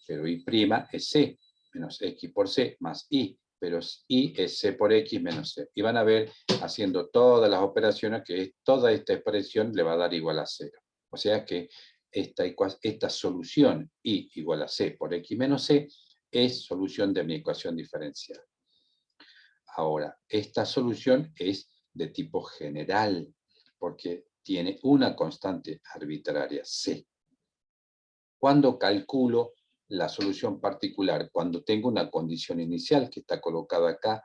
Speaker 1: Pero y' es C menos X por C más Y. Pero Y es C por X menos C. Y van a ver, haciendo todas las operaciones, que toda esta expresión le va a dar igual a 0. O sea que esta solución Y igual a C por X menos C es solución de mi ecuación diferencial. Ahora, esta solución es de tipo general, porque tiene una constante arbitraria, C. ¿Cuándo calculo la solución particular? Cuando tengo una condición inicial que está colocada acá,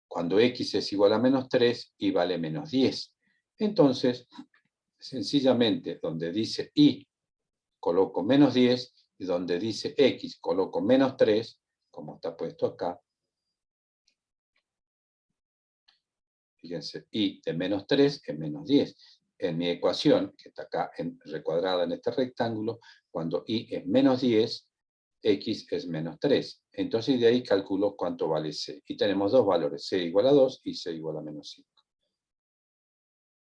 Speaker 1: cuando X es igual a menos 3 y vale menos 10. Entonces, sencillamente, donde dice Y, coloco menos 10, y donde dice X, coloco menos 3, como está puesto acá. Fíjense, Y de menos 3 es menos 10. En mi ecuación, que está acá recuadrada en este rectángulo, cuando Y es menos 10, X es menos 3. Entonces de ahí calculo cuánto vale C. Y tenemos dos valores, C igual a 2 y C igual a menos 5.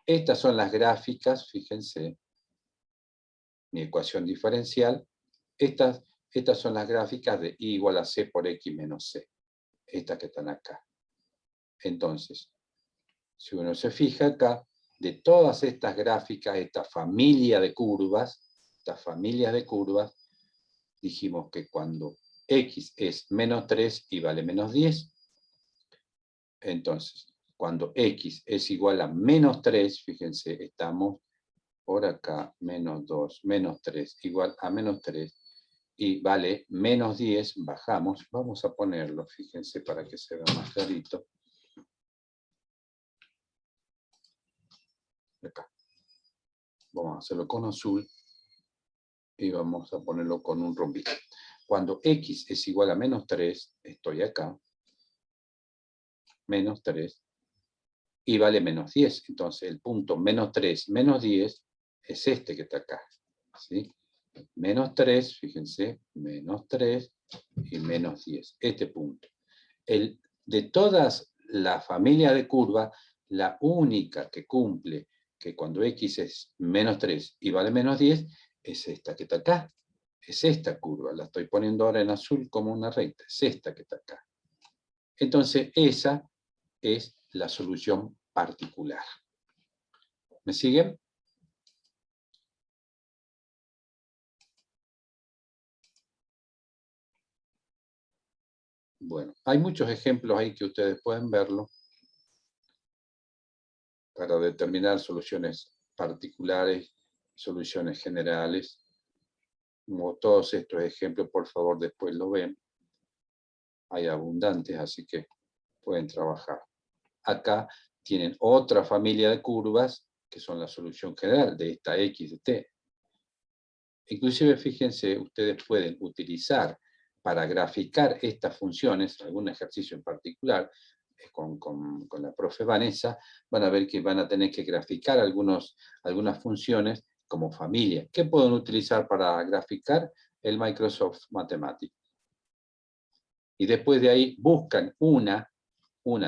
Speaker 1: Estas son las gráficas, fíjense, mi ecuación diferencial. Estas son las gráficas de Y igual a C por X menos C. Estas que están acá. Entonces, si uno se fija acá, de todas estas gráficas, esta familia de curvas, dijimos que cuando X es menos 3 y vale menos 10, entonces, cuando X es igual a menos 3, fíjense, estamos por acá, menos 2, menos 3, igual a menos 3, y vale menos 10, bajamos, vamos a ponerlo, fíjense, para que se vea más clarito. Acá. Vamos a hacerlo con azul, y vamos a ponerlo con un rombito. Cuando X es igual a menos 3, estoy acá, menos 3, y vale menos 10. Entonces el punto menos 3, menos 10, es este que está acá. ¿Sí? Menos 3, fíjense, menos 3 y menos 10. Este punto. De todas las familias de curvas, la única que cumple que cuando X es menos 3 y vale menos 10, es esta que está acá. Es esta curva. La estoy poniendo ahora en azul como una recta. Es esta que está acá. Entonces, esa es la solución particular. ¿Me siguen? Bueno, hay muchos ejemplos ahí que ustedes pueden verlo para determinar soluciones particulares, soluciones generales. Como todos estos ejemplos, por favor, después lo ven. Hay abundantes, así que pueden trabajar. Acá tienen otra familia de curvas que son la solución general de esta X de T. Inclusive, fíjense, ustedes pueden utilizar para graficar estas funciones, algún ejercicio en particular, con la profe Vanessa, van a ver que van a tener que graficar algunas funciones como familia. ¿Qué pueden utilizar para graficar? El Microsoft Mathematics. Y después de ahí buscan una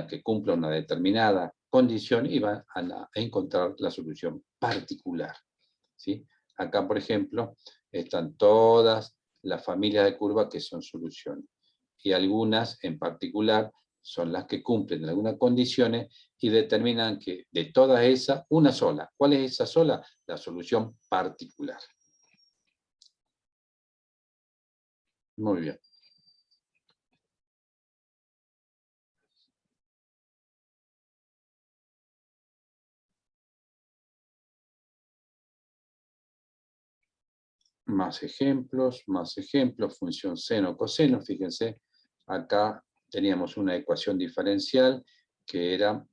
Speaker 1: que cumpla una determinada condición y van a encontrar la solución particular. ¿Sí? Acá, por ejemplo, están todas las familias de curvas que son soluciones. Y algunas en particular son las que cumplen algunas condiciones y determinan que de todas esas, una sola. ¿Cuál es esa sola? La solución particular. Muy bien. Más ejemplos, función seno, coseno. Fíjense, acá teníamos una ecuación diferencial que era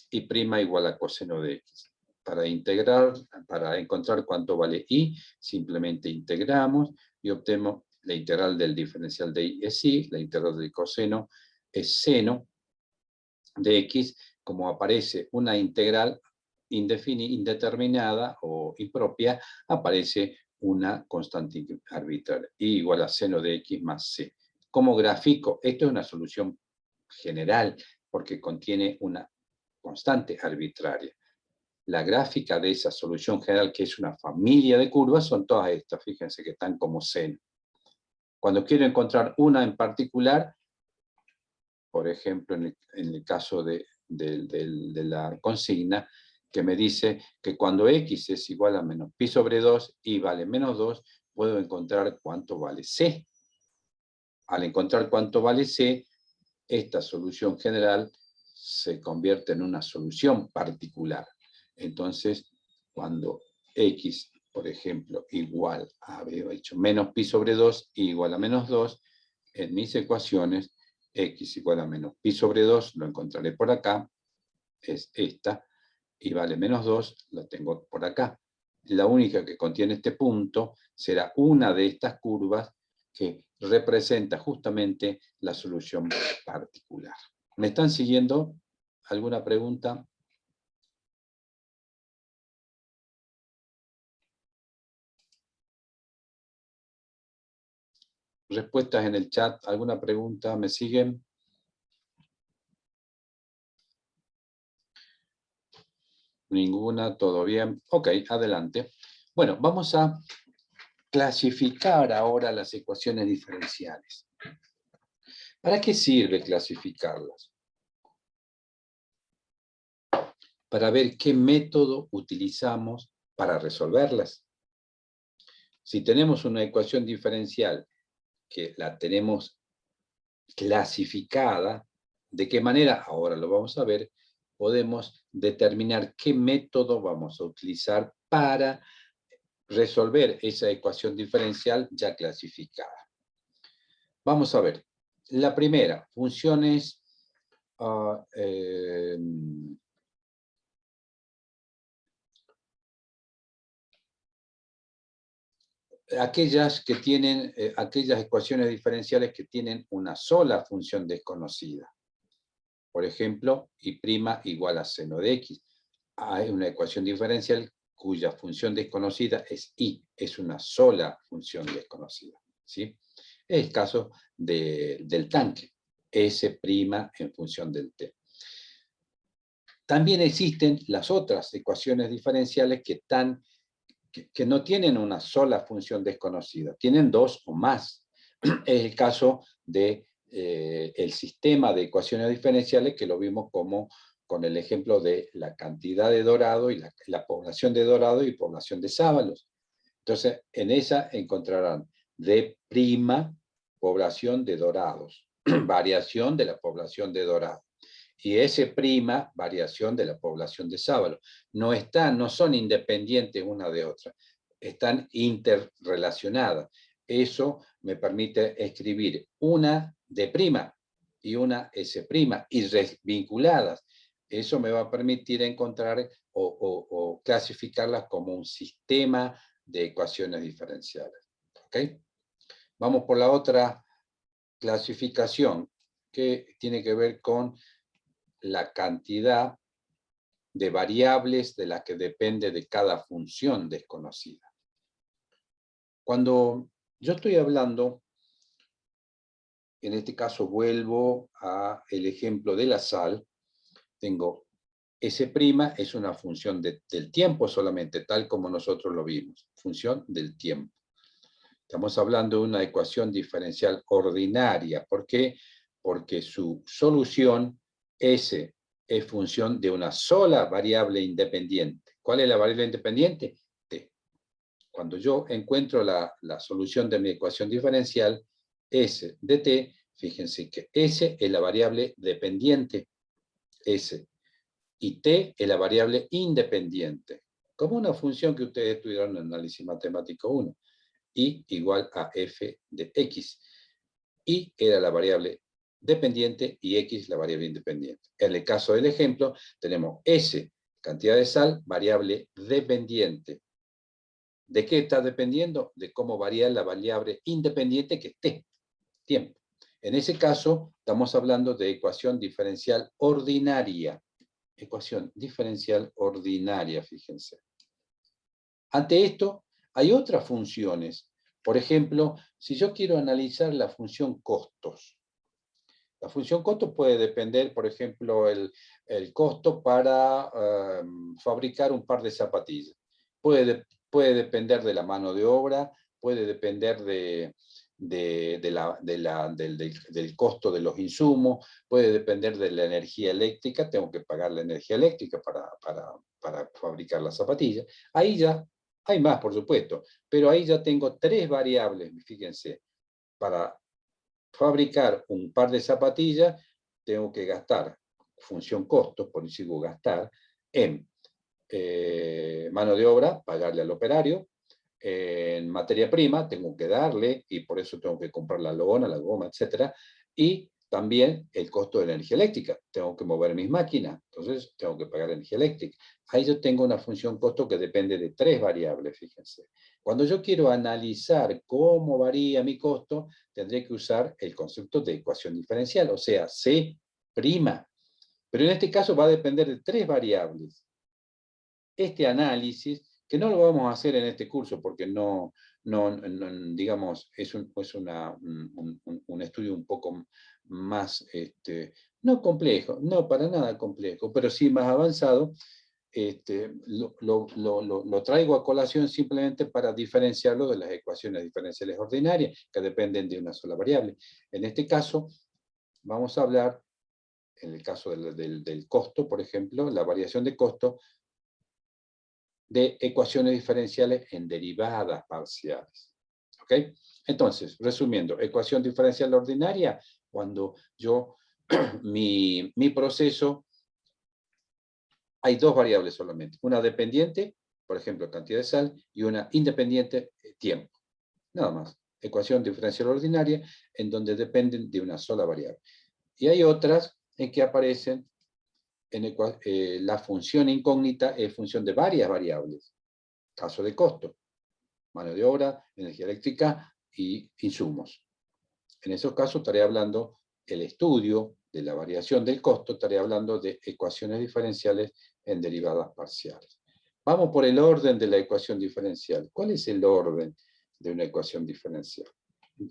Speaker 1: y' igual a coseno de x. Para integrar, para encontrar cuánto vale y, simplemente integramos y obtenemos la integral del diferencial de y es y, la integral del coseno es seno de x. Como aparece una integral indeterminada o impropia, aparece una constante arbitraria, y igual a seno de x más c. Como grafico, esto es una solución general, porque contiene una constante arbitraria. La gráfica de esa solución general, que es una familia de curvas, son todas estas, fíjense que están como seno. Cuando quiero encontrar una en particular, por ejemplo, en el caso de la consigna, que me dice que cuando x es igual a menos pi sobre 2, y vale menos 2, puedo encontrar cuánto vale c. Al encontrar cuánto vale c, esta solución general se convierte en una solución particular. Entonces, cuando x, por ejemplo, igual a, había hecho menos pi sobre 2, igual a menos 2, en mis ecuaciones, x igual a menos pi sobre 2, lo encontraré por acá, es esta, y vale menos 2, lo tengo por acá. La única que contiene este punto será una de estas curvas que representa justamente la solución particular. ¿Me están siguiendo? ¿Alguna pregunta? Respuestas en el chat. ¿Alguna pregunta? ¿Me siguen? Ninguna, todo bien. Ok, adelante. Bueno, vamos a clasificar ahora las ecuaciones diferenciales. ¿Para qué sirve clasificarlas? Para ver qué método utilizamos para resolverlas. Si tenemos una ecuación diferencial que la tenemos clasificada, ¿de qué manera? Ahora lo vamos a ver. Podemos determinar qué método vamos a utilizar para resolver esa ecuación diferencial ya clasificada. Vamos a ver. La primera, funciones aquellas ecuaciones diferenciales que tienen una sola función desconocida. Por ejemplo, y' igual a seno de x. Hay una ecuación diferencial cuya función desconocida es y, es una sola función desconocida, ¿sí? Es el caso del tanque, S' en función del t. También existen las otras ecuaciones diferenciales que no tienen una sola función desconocida, tienen dos o más. Es el caso del sistema de ecuaciones diferenciales, que lo vimos con el ejemplo de la cantidad de dorado y la población de dorado y población de sábalos. Entonces, en esa encontrarán D', población de dorados, variación de la población de dorado. Y S', variación de la población de sábalo. No son independientes una de otra, están interrelacionadas. Eso me permite escribir una D' y una S', y vinculadas. Eso me va a permitir encontrar o clasificarlas como un sistema de ecuaciones diferenciales. ¿Ok? Vamos por la otra clasificación, que tiene que ver con la cantidad de variables de las que depende de cada función desconocida. Cuando yo estoy hablando, en este caso vuelvo al ejemplo de la sal, tengo S' es una función del tiempo solamente, tal como nosotros lo vimos, función del tiempo. Estamos hablando de una ecuación diferencial ordinaria. ¿Por qué? Porque su solución, S, es función de una sola variable independiente. ¿Cuál es la variable independiente? T. Cuando yo encuentro la solución de mi ecuación diferencial, S de t, fíjense que S es la variable dependiente, S, y t es la variable independiente, como una función que ustedes estudiaron en análisis matemático 1, y igual a f de x. Y era la variable dependiente y x la variable independiente. En el caso del ejemplo, tenemos S, cantidad de sal, variable dependiente. ¿De qué está dependiendo? De cómo varía la variable independiente que es t, tiempo. En ese caso, estamos hablando de ecuación diferencial ordinaria. Ecuación diferencial ordinaria, fíjense. Ante esto, hay otras funciones. Por ejemplo, si yo quiero analizar la función costos. La función costos puede depender, por ejemplo, el costo para fabricar un par de zapatillas. Puede depender de la mano de obra, puede depender del costo de los insumos, puede depender de la energía eléctrica, tengo que pagar la energía eléctrica para fabricar las zapatillas. Ahí ya hay más, por supuesto, pero ahí ya tengo tres variables, fíjense. Para fabricar un par de zapatillas, tengo que gastar, función costos, por eso digo gastar, en mano de obra, pagarle al operario, en materia prima, tengo que darle, y por eso tengo que comprar la lona, la goma, etc. Y también el costo de la energía eléctrica. Tengo que mover mis máquinas, entonces tengo que pagar energía eléctrica. Ahí yo tengo una función costo que depende de tres variables, fíjense. Cuando yo quiero analizar cómo varía mi costo, tendré que usar el concepto de ecuación diferencial, o sea, C'. Pero en este caso va a depender de tres variables. Este análisis, que no lo vamos a hacer en este curso porque digamos, es un estudio un poco más, no complejo, no para nada complejo, pero sí más avanzado, lo traigo a colación simplemente para diferenciarlo de las ecuaciones diferenciales ordinarias, que dependen de una sola variable. En este caso, vamos a hablar, en el caso del costo, por ejemplo, la variación de costo, de ecuaciones diferenciales en derivadas parciales. ¿Ok? Entonces, resumiendo, ecuación diferencial ordinaria, cuando yo, mi proceso, hay dos variables solamente, una dependiente, por ejemplo, cantidad de sal, y una independiente, tiempo. Nada más. Ecuación diferencial ordinaria, en donde dependen de una sola variable. Y hay otras en que aparecen la función incógnita es función de varias variables. Caso de costo, mano de obra, energía eléctrica y insumos. En esos casos estaré hablando el estudio de la variación del costo, estaré hablando de ecuaciones diferenciales en derivadas parciales. Vamos por el orden de la ecuación diferencial. ¿Cuál es el orden de una ecuación diferencial?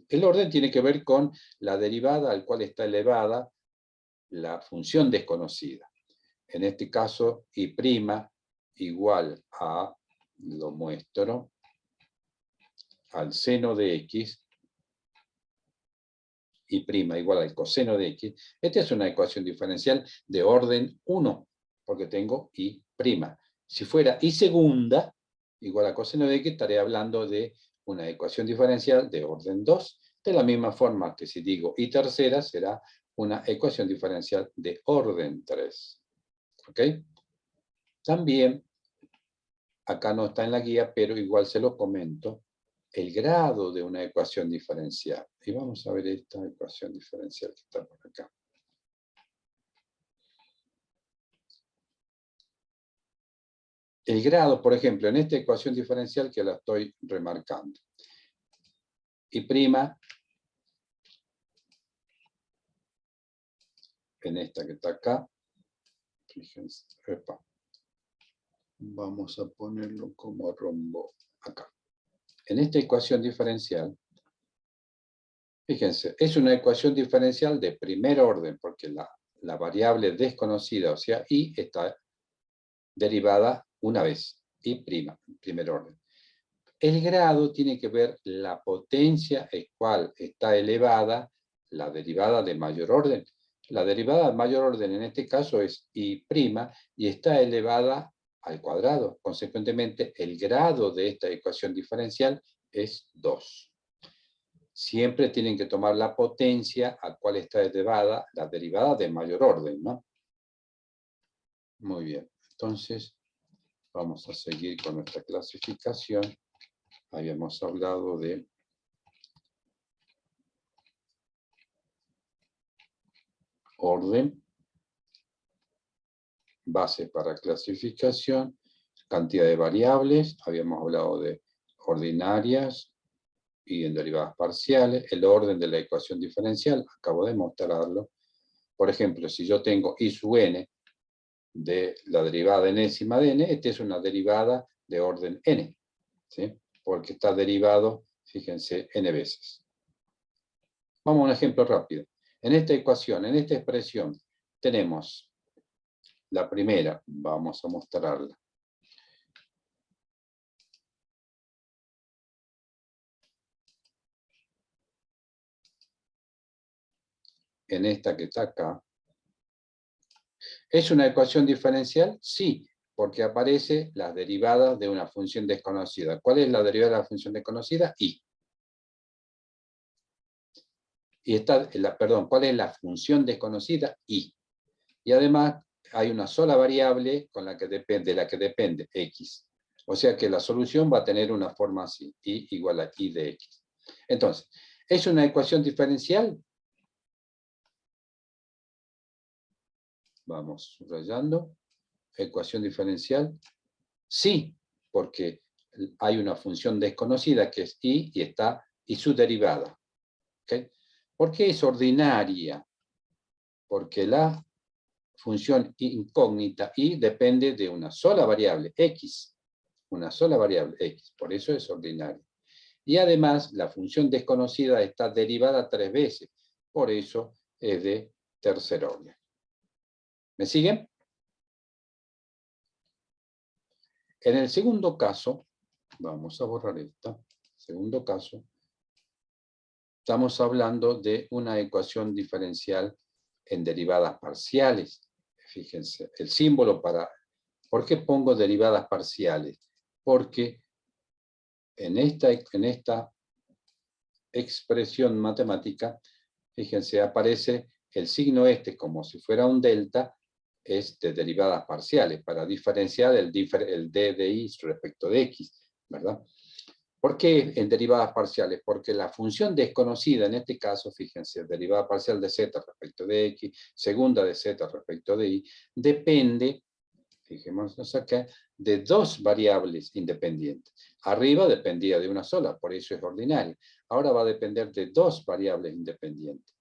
Speaker 1: El orden tiene que ver con la derivada al cual está elevada la función desconocida. En este caso, y' igual a, lo muestro, al seno de x, y' igual al coseno de x. Esta es una ecuación diferencial de orden 1, porque tengo y'. Si fuera y segunda, igual a coseno de x, estaré hablando de una ecuación diferencial de orden 2, de la misma forma que si digo y tercera, será una ecuación diferencial de orden 3. ¿Ok? También, acá no está en la guía, pero igual se lo comento, el grado de una ecuación diferencial. Y vamos a ver esta ecuación diferencial que está por acá. El grado, por ejemplo, en esta ecuación diferencial que la estoy remarcando. Y', en esta que está acá, fíjense, vamos a ponerlo como rombo acá. En esta ecuación diferencial, fíjense, es una ecuación diferencial de primer orden, porque la variable desconocida, o sea, y está derivada una vez, y', primer orden. El grado tiene que ver la potencia en cual está elevada la derivada de mayor orden. La derivada de mayor orden en este caso es y', y está elevada al cuadrado. Consecuentemente, el grado de esta ecuación diferencial es 2. siempre tienen que tomar la potencia a cual está elevada, la derivada de mayor orden, ¿no? Muy bien, entonces vamos a seguir con nuestra clasificación. Habíamos hablado de orden, base para clasificación, cantidad de variables, habíamos hablado de ordinarias y en derivadas parciales, el orden de la ecuación diferencial, acabo de mostrarlo. Por ejemplo, si yo tengo i sub n de la derivada enésima de n, esta es una derivada de orden n, ¿sí? Porque está derivado, fíjense, n veces. Vamos a un ejemplo rápido. En esta ecuación, en esta expresión, tenemos la primera, vamos a mostrarla. En esta que está acá. ¿Es una ecuación diferencial? Sí, porque aparece las derivadas de una función desconocida. ¿Cuál es la derivada de la función desconocida? I. Y está, perdón, ¿cuál es la función desconocida? I. Y además hay una sola variable de la que depende, x. O sea que la solución va a tener una forma así, i igual a i de x. Entonces, ¿es una ecuación diferencial? Vamos subrayando. Ecuación diferencial. Sí, porque hay una función desconocida que es i y su derivada. ¿Okay? ¿Por qué es ordinaria? Porque la función incógnita i depende de una sola variable, x. Una sola variable, x. Por eso es ordinaria. Y además, la función desconocida está derivada 3 veces. Por eso es de tercer orden. ¿Me siguen? En el segundo caso, vamos a borrar esta. Segundo caso, estamos hablando de una ecuación diferencial en derivadas parciales. Fíjense, el símbolo para... ¿Por qué pongo derivadas parciales? Porque en esta expresión matemática, fíjense, aparece el signo este como si fuera un delta, es de derivadas parciales, para diferenciar el d de i respecto de x, ¿verdad? ¿Por qué en derivadas parciales? Porque la función desconocida, en este caso, fíjense, derivada parcial de z respecto de x, segunda de z respecto de y, depende, fijémonos acá, de dos variables independientes. Arriba dependía de una sola, por eso es ordinaria. Ahora va a depender de dos variables independientes.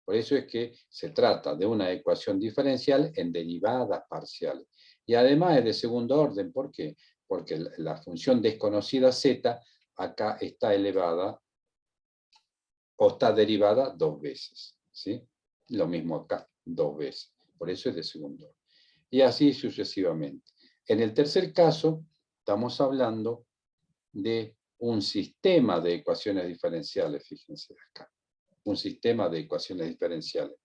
Speaker 1: Por eso es que se trata de una ecuación diferencial en derivadas parciales. Y además es de segundo orden. ¿Por qué? Porque la función desconocida z acá está elevada o está derivada 2 veces. ¿Sí? Lo mismo acá, 2 veces. Por eso es de segundo orden. Y así sucesivamente. En el tercer caso, estamos hablando de un sistema de ecuaciones diferenciales, fíjense acá. Un sistema de ecuaciones diferenciales.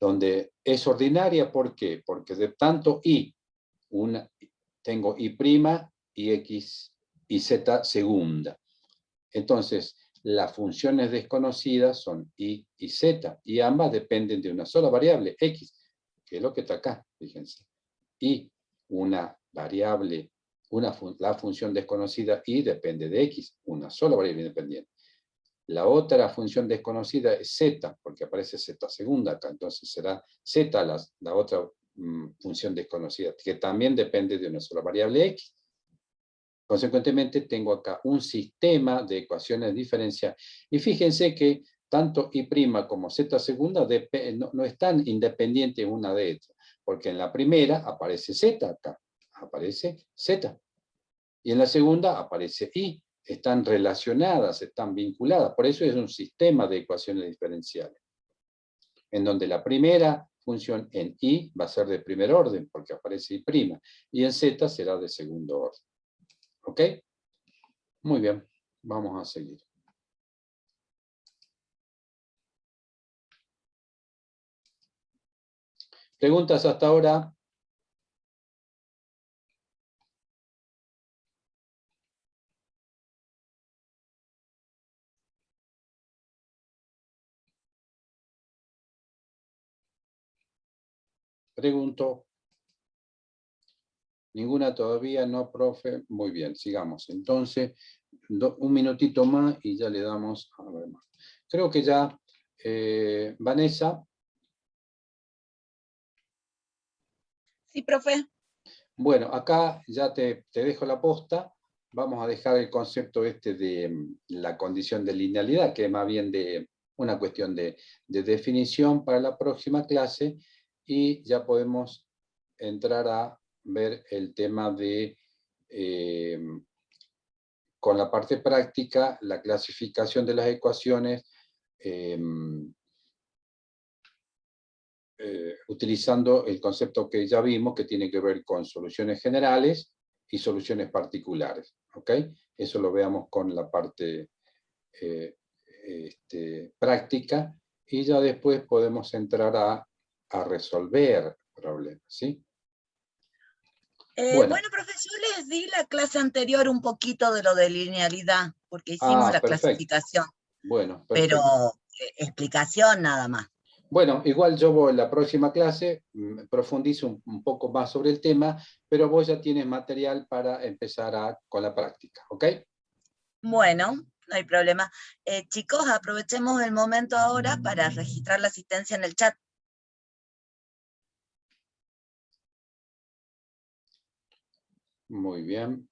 Speaker 1: Donde es ordinaria, ¿por qué? Porque de tanto i, tengo i' y x y z segunda. Entonces, las funciones desconocidas son i y z, y ambas dependen de una sola variable, x, que es lo que está acá, fíjense. Y una variable, la función desconocida y depende de x, una sola variable independiente. La otra función desconocida es z, porque aparece z segunda acá, entonces será z la otra función desconocida, que también depende de una sola variable x. Consecuentemente, tengo acá un sistema de ecuaciones diferenciales. Y fíjense que tanto i' como z segunda no están independientes una de otra, porque en la primera aparece z acá, aparece z. Y en la segunda aparece i. Están relacionadas, están vinculadas. Por eso es un sistema de ecuaciones diferenciales. En donde la primera función en i va a ser de primer orden, porque aparece i', y en z será de segundo orden. ¿Ok? Muy bien, vamos a seguir. ¿Preguntas hasta ahora? Pregunto. Ninguna todavía, no, profe. Muy bien, sigamos. Entonces, un minutito más y ya le damos a ver más. Creo que ya, Vanessa.
Speaker 4: Sí, profe.
Speaker 1: Bueno, acá ya te dejo la posta. Vamos a dejar el concepto este de la condición de linealidad, que es más bien de una cuestión de definición para la próxima clase, y ya podemos entrar a ver el tema de, con la parte práctica, la clasificación de las ecuaciones, utilizando el concepto que ya vimos, que tiene que ver con soluciones generales y soluciones particulares. ¿Ok? Eso lo veamos con la parte práctica, y ya después podemos entrar a resolver problemas. ¿Sí?
Speaker 4: Bueno, profe, yo les di la clase anterior un poquito de lo de linealidad, porque hicimos la
Speaker 1: perfecto.
Speaker 4: Clasificación.
Speaker 1: Bueno, perfecto.
Speaker 4: Pero explicación nada más.
Speaker 1: Bueno, igual yo voy en la próxima clase, profundizo un poco más sobre el tema, pero vos ya tienes material para empezar con la práctica, ¿ok?
Speaker 4: Bueno, no hay problema. Chicos, aprovechemos el momento ahora para registrar la asistencia en el chat.
Speaker 1: Muy bien.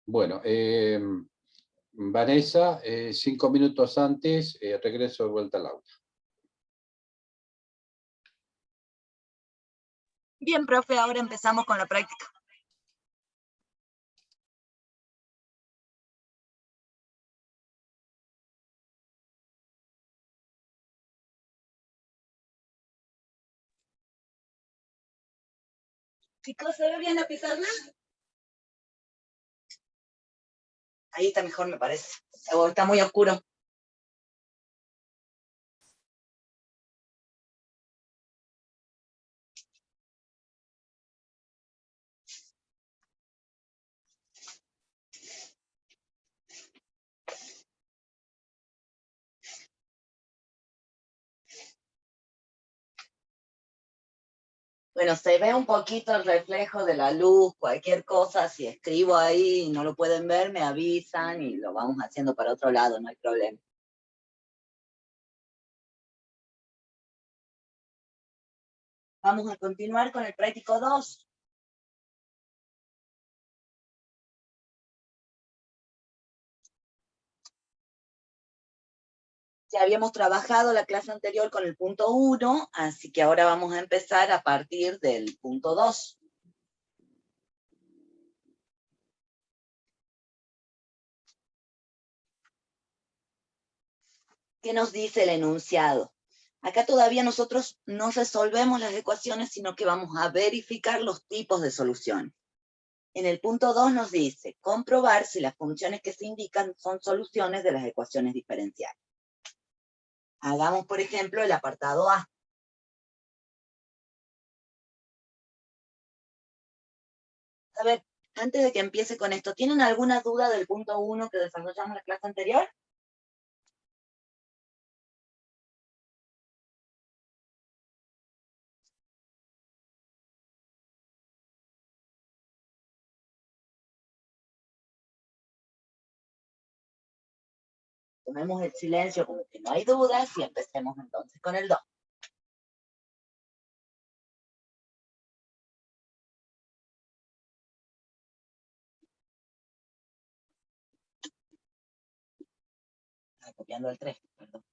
Speaker 1: Bueno, Vanessa, 5 minutos antes, regreso de vuelta al aula.
Speaker 4: Bien, profe, ahora empezamos con la práctica. Chicos, ¿se ve bien la pizarra? Ahí está mejor, me parece. O está muy oscuro. Bueno, se ve un poquito el reflejo de la luz, cualquier cosa, si escribo ahí y no lo pueden ver, me avisan y lo vamos haciendo para otro lado, no hay problema. Vamos a continuar con el práctico 2. Ya habíamos trabajado la clase anterior con el punto 1, así que ahora vamos a empezar a partir del punto 2. ¿Qué nos dice el enunciado? Acá todavía nosotros no resolvemos las ecuaciones, sino que vamos a verificar los tipos de soluciones. En el punto 2 nos dice, comprobar si las funciones que se indican son soluciones de las ecuaciones diferenciales. Hagamos, por ejemplo, el apartado A. A ver, antes de que empiece con esto, ¿tienen alguna duda del punto 1 que desarrollamos en la clase anterior? Tomemos el silencio como que no hay dudas y empecemos entonces con el 2. Copiando el 3, perdón.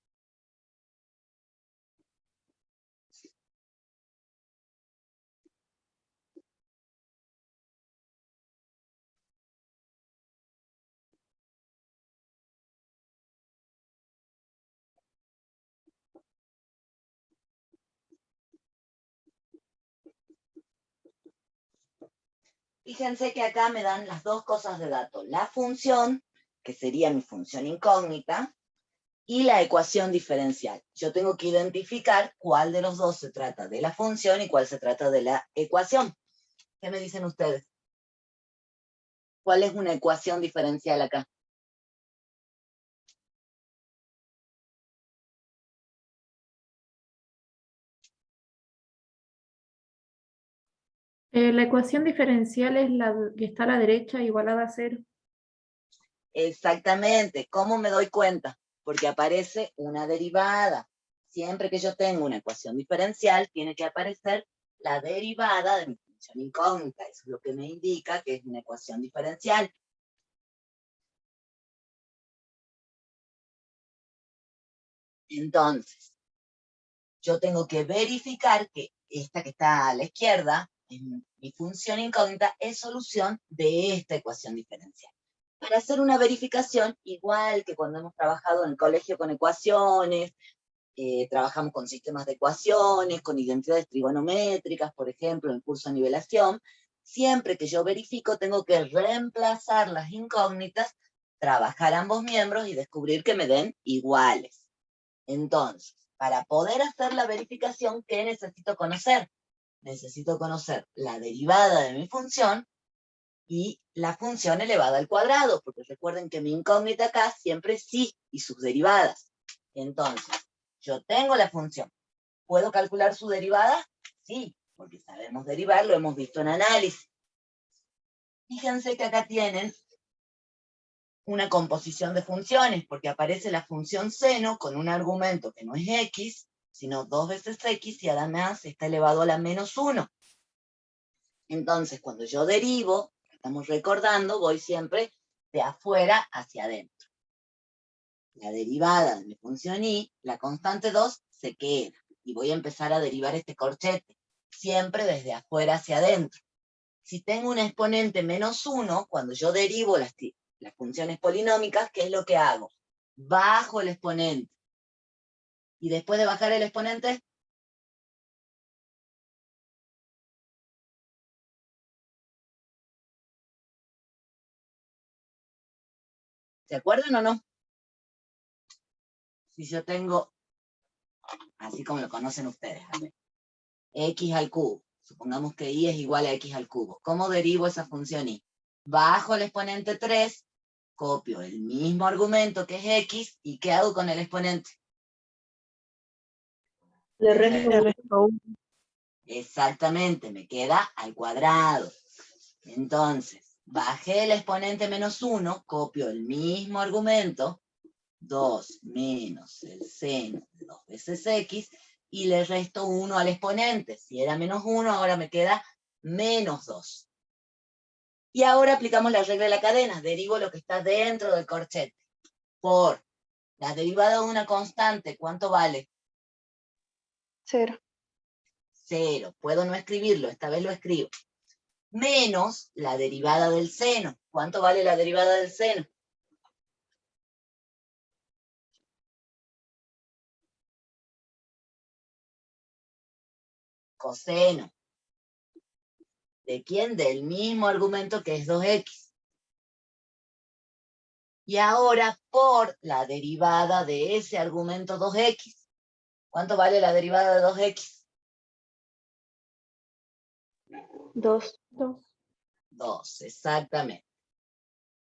Speaker 4: Fíjense que acá me dan las dos cosas de datos. La función, que sería mi función incógnita, y la ecuación diferencial. Yo tengo que identificar cuál de los dos se trata de la función y cuál se trata de la ecuación. ¿Qué me dicen ustedes? ¿Cuál es una ecuación diferencial acá?
Speaker 2: la ecuación diferencial es la que está a la derecha igualada a 0.
Speaker 4: Exactamente. ¿Cómo me doy cuenta? Porque aparece una derivada. Siempre que yo tengo una ecuación diferencial, tiene que aparecer la derivada de mi función incógnita. Eso es lo que me indica que es una ecuación diferencial. Entonces, yo tengo que verificar que esta que está a la izquierda, mi función incógnita, es solución de esta ecuación diferencial. Para hacer una verificación, igual que cuando hemos trabajado en el colegio con ecuaciones, trabajamos con sistemas de ecuaciones, con identidades trigonométricas, por ejemplo, en el curso de nivelación, siempre que yo verifico tengo que reemplazar las incógnitas, trabajar ambos miembros y descubrir que me den iguales. Entonces, para poder hacer la verificación, ¿qué necesito conocer? Necesito conocer la derivada de mi función y la función elevada al cuadrado, porque recuerden que mi incógnita acá siempre es sí y sus derivadas. Entonces, yo tengo la función. ¿Puedo calcular su derivada? Sí, porque sabemos derivar, lo hemos visto en análisis. Fíjense que acá tienen una composición de funciones, porque aparece la función seno con un argumento que no es x, sino 2 veces x, y además está elevado a la menos 1. Entonces, cuando yo derivo, estamos recordando, voy siempre de afuera hacia adentro. La derivada de mi función y, la constante 2, se queda. Y voy a empezar a derivar este corchete, siempre desde afuera hacia adentro. Si tengo un exponente menos 1, cuando yo derivo las funciones polinómicas, ¿qué es lo que hago? Bajo el exponente. Y después de bajar el exponente, ¿se acuerdan o no? Si yo tengo, así como lo conocen ustedes, a ver, x al cubo. Supongamos que y es igual a x al cubo. ¿Cómo derivo esa función y? Bajo el exponente 3, copio el mismo argumento que es x, ¿y qué hago con el exponente?
Speaker 2: Le resto
Speaker 4: Exactamente, me queda al cuadrado. Entonces, bajé el exponente menos 1, copio el mismo argumento, 2 menos el seno de 2 veces x, y le resto 1 al exponente. Si era menos 1, ahora me queda menos 2. Y ahora aplicamos la regla de la cadena. Derivo lo que está dentro del corchete. Por la derivada de una constante, ¿cuánto vale?
Speaker 2: 0.
Speaker 4: 0. Puedo no escribirlo, esta vez lo escribo. Menos la derivada del seno. ¿Cuánto vale la derivada del seno? Coseno. ¿De quién? Del mismo argumento que es 2x. Y ahora por la derivada de ese argumento 2x. ¿Cuánto vale la derivada de 2x?
Speaker 2: 2.
Speaker 4: 2, exactamente.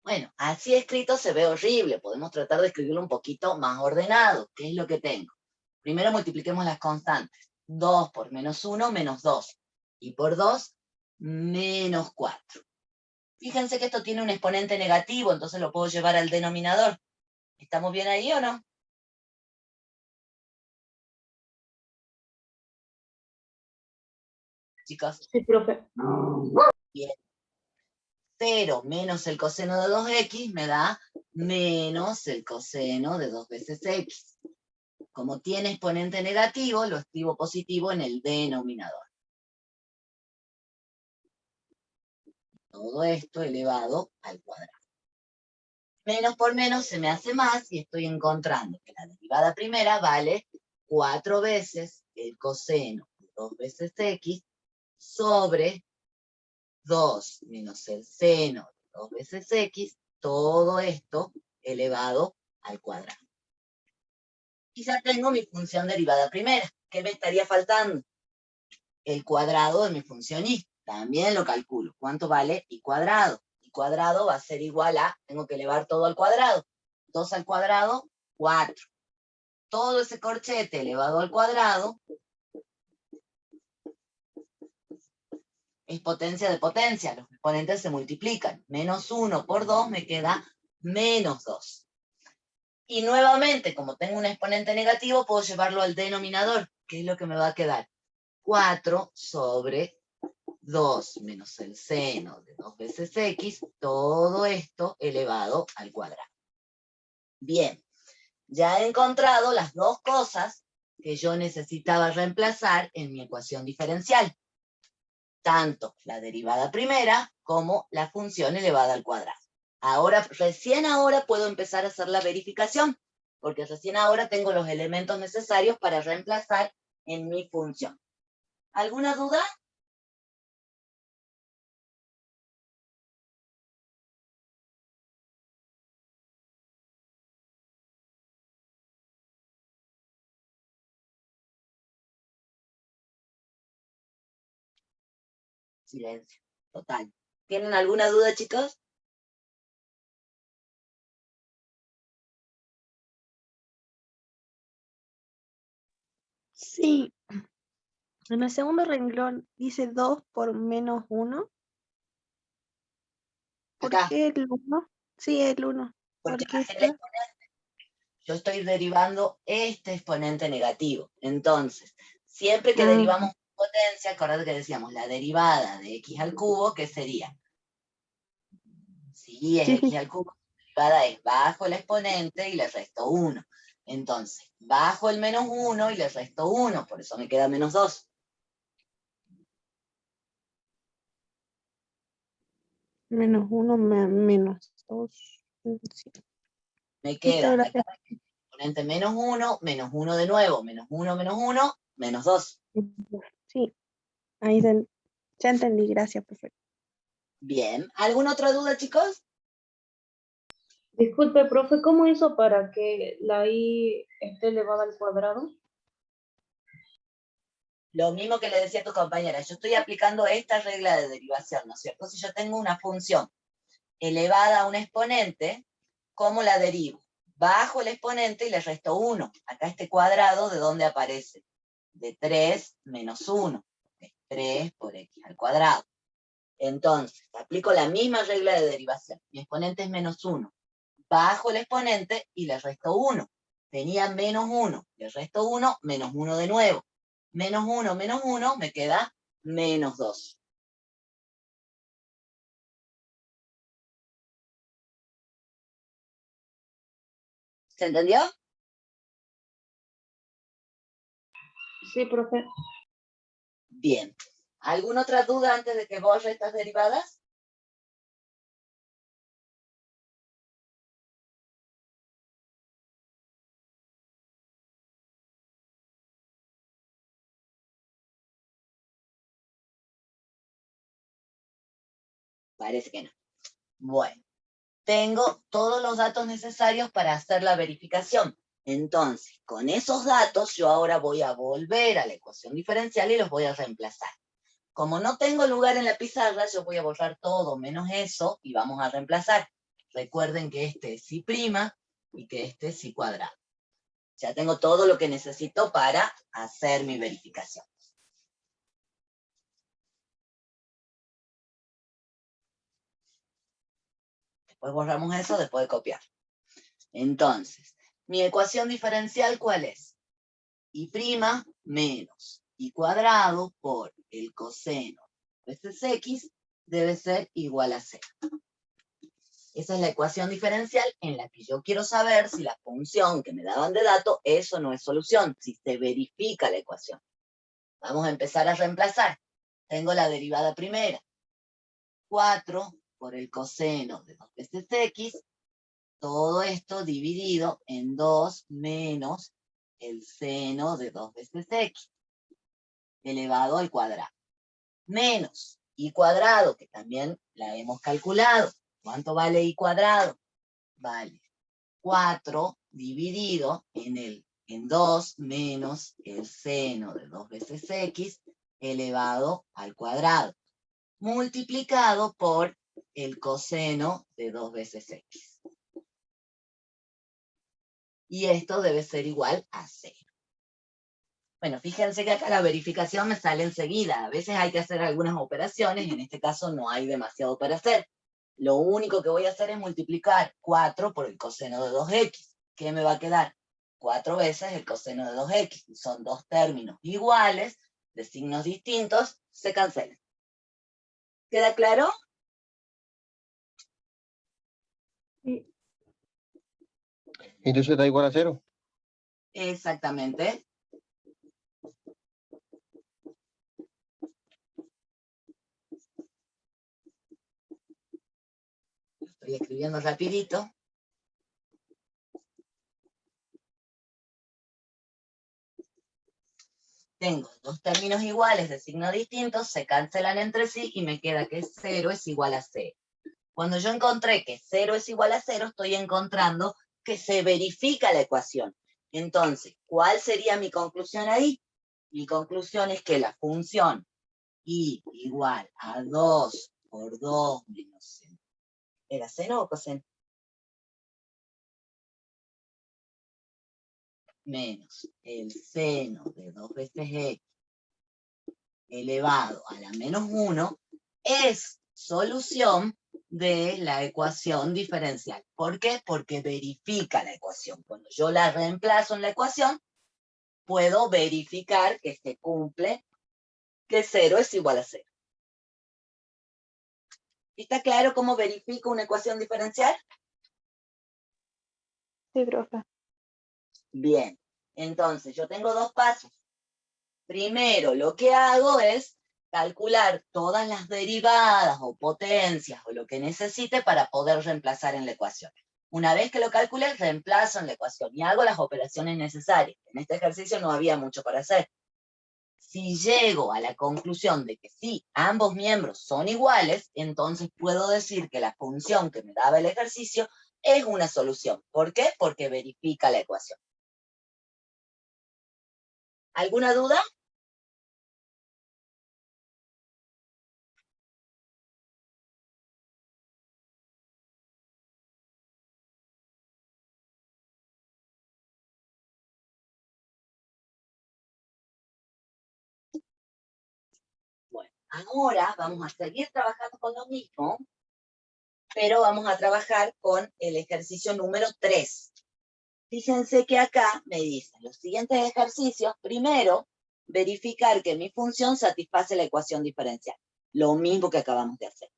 Speaker 4: Bueno, así escrito se ve horrible. Podemos tratar de escribirlo un poquito más ordenado. ¿Qué es lo que tengo? Primero multipliquemos las constantes. 2 por menos 1, menos 2. Y por 2, menos 4. Fíjense que esto tiene un exponente negativo, entonces lo puedo llevar al denominador. ¿Estamos bien ahí o no? Chicos.
Speaker 2: Sí, profe.
Speaker 4: Bien. 0 menos el coseno de 2x me da menos el coseno de 2 veces x. Como tiene exponente negativo, lo escribo positivo en el denominador. Todo esto elevado al cuadrado. Menos por menos se me hace más y estoy encontrando que la derivada primera vale 4 veces el coseno de 2 veces x sobre 2 menos el seno de 2 veces x, todo esto elevado al cuadrado. Y ya tengo mi función derivada primera. ¿Qué me estaría faltando? El cuadrado de mi función y. También lo calculo. ¿Cuánto vale y cuadrado? Y cuadrado va a ser igual a, tengo que elevar todo al cuadrado. 2 al cuadrado, 4. Todo ese corchete elevado al cuadrado es potencia de potencia, los exponentes se multiplican. Menos 1 por 2 me queda menos 2. Y nuevamente, como tengo un exponente negativo, puedo llevarlo al denominador, que es lo que me va a quedar. 4 sobre 2 menos el seno de 2 veces x, todo esto elevado al cuadrado. Bien, ya he encontrado las dos cosas que yo necesitaba reemplazar en mi ecuación diferencial. Tanto la derivada primera como la función elevada al cuadrado. Recién ahora puedo empezar a hacer la verificación, porque recién ahora tengo los elementos necesarios para reemplazar en mi función. ¿Alguna duda? Silencio, total. ¿Tienen alguna duda, chicos?
Speaker 5: Sí, en el segundo renglón dice 2 por menos 1. ¿Por
Speaker 4: Acá,
Speaker 5: qué el 1? Sí, el 1. ¿Por
Speaker 4: porque
Speaker 5: qué
Speaker 4: bajé el
Speaker 5: está?
Speaker 4: exponente. Yo estoy derivando este exponente negativo. Entonces, siempre que
Speaker 5: Ah,
Speaker 4: derivamos potencia, acordate que decíamos la derivada de x al cubo, ¿qué sería? Si es
Speaker 5: sí,
Speaker 4: x
Speaker 5: sí.
Speaker 4: al cubo, la derivada es bajo el exponente y le resto 1. Entonces, bajo el menos 1 y le resto 1, por eso me queda menos 2.
Speaker 5: Menos 1, menos 2. Sí.
Speaker 4: Me
Speaker 5: Listo,
Speaker 4: queda acá
Speaker 5: gracias.
Speaker 4: el exponente menos 1 de nuevo, menos 1, menos 2.
Speaker 5: Sí, ahí ya entendí, gracias, profe.
Speaker 4: Bien, ¿alguna otra duda, chicos?
Speaker 2: Disculpe, profe, ¿cómo hizo para que la i esté elevada al cuadrado?
Speaker 4: Lo mismo que le decía a tu compañera, yo estoy aplicando esta regla de derivación, ¿no es cierto? Si yo tengo una función elevada a un exponente, ¿cómo la derivo? Bajo el exponente y le resto 1. Acá este cuadrado, ¿de dónde aparece? De 3 menos 1. Es 3 por x al cuadrado. Entonces, aplico la misma regla de derivación. Mi exponente es menos 1. Bajo el exponente y le resto 1. Tenía menos 1, le resto 1, menos 1 de nuevo. Menos 1, me queda menos 2. ¿Se entendió?
Speaker 2: Sí, profe.
Speaker 4: Bien. ¿Alguna otra duda antes de que borre estas derivadas? Parece que no. Bueno, tengo todos los datos necesarios para hacer la verificación. Entonces, con esos datos, yo ahora voy a volver a la ecuación diferencial y los voy a reemplazar. Como no tengo lugar en la pizarra, yo voy a borrar todo menos eso y vamos a reemplazar. Recuerden que este es psi' y que este es psi cuadrado. Ya tengo todo lo que necesito para hacer mi verificación. Después borramos eso, después de copiar. Entonces, mi ecuación diferencial, ¿cuál es? Y' menos y cuadrado por el coseno veces x debe ser igual a 0. Esa es la ecuación diferencial en la que yo quiero saber si la función que me daban de dato es o no es solución, si se verifica la ecuación. Vamos a empezar a reemplazar. Tengo la derivada primera. 4 por el coseno de 2 veces x, todo esto dividido en 2 menos el seno de 2 veces x, elevado al cuadrado. Menos y cuadrado, que también la hemos calculado. ¿Cuánto vale y cuadrado? Vale 4 dividido en 2 menos el seno de 2 veces x elevado al cuadrado, multiplicado por el coseno de 2 veces x. Y esto debe ser igual a 0. Bueno, fíjense que acá la verificación me sale enseguida. A veces hay que hacer algunas operaciones, en este caso no hay demasiado para hacer. Lo único que voy a hacer es multiplicar 4 por el coseno de 2x. ¿Qué me va a quedar? 4 veces el coseno de 2x. Y son dos términos iguales, de signos distintos, se cancelan. ¿Queda claro?
Speaker 5: Sí.
Speaker 3: Entonces da igual a 0.
Speaker 4: Exactamente. Estoy escribiendo rapidito. Tengo dos términos iguales de signos distintos, se cancelan entre sí y me queda que 0 es igual a 0. Cuando yo encontré que 0 es igual a 0, estoy encontrando que se verifica la ecuación. Entonces, ¿cuál sería mi conclusión ahí? Mi conclusión es que la función y igual a 2 por 2 menos seno. ¿Era seno o coseno? Menos el seno de 2 veces x elevado a la menos 1 es solución de la ecuación diferencial. ¿Por qué? Porque verifica la ecuación. Cuando yo la reemplazo en la ecuación, puedo verificar que se cumple, que 0 es igual a 0. ¿Está claro cómo verifico una ecuación diferencial?
Speaker 5: Sí, profe.
Speaker 4: Bien, entonces yo tengo dos pasos. Primero, lo que hago es calcular todas las derivadas o potencias o lo que necesite para poder reemplazar en la ecuación. Una vez que lo calcule, reemplazo en la ecuación y hago las operaciones necesarias. En este ejercicio no había mucho para hacer. Si llego a la conclusión de que sí, ambos miembros son iguales, entonces puedo decir que la función que me daba el ejercicio es una solución. ¿Por qué? Porque verifica la ecuación. ¿Alguna duda? Bueno, ahora vamos a seguir trabajando con lo mismo, pero vamos a trabajar con el ejercicio número 3. Fíjense que acá me dicen los siguientes ejercicios. Primero, verificar que mi función satisface la ecuación diferencial. Lo mismo que acabamos de hacer.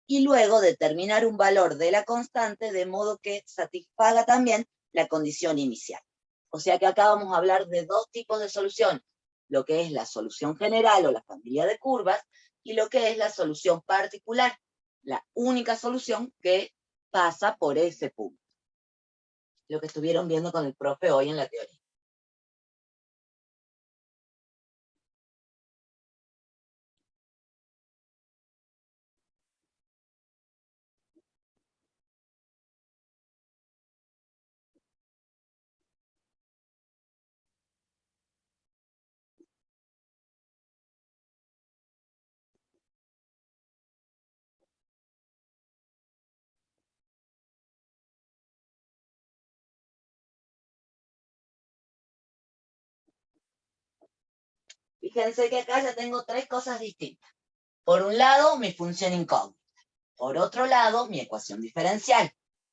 Speaker 4: Y luego determinar un valor de la constante de modo que satisfaga también la condición inicial. O sea que acá vamos a hablar de dos tipos de solución. Lo que es la solución general o la familia de curvas y lo que es la solución particular. La única solución que pasa por ese punto. Lo que estuvieron viendo con el profe hoy en la teoría. Fíjense que acá ya tengo tres cosas distintas. Por un lado, mi función incógnita. Por otro lado, mi ecuación diferencial.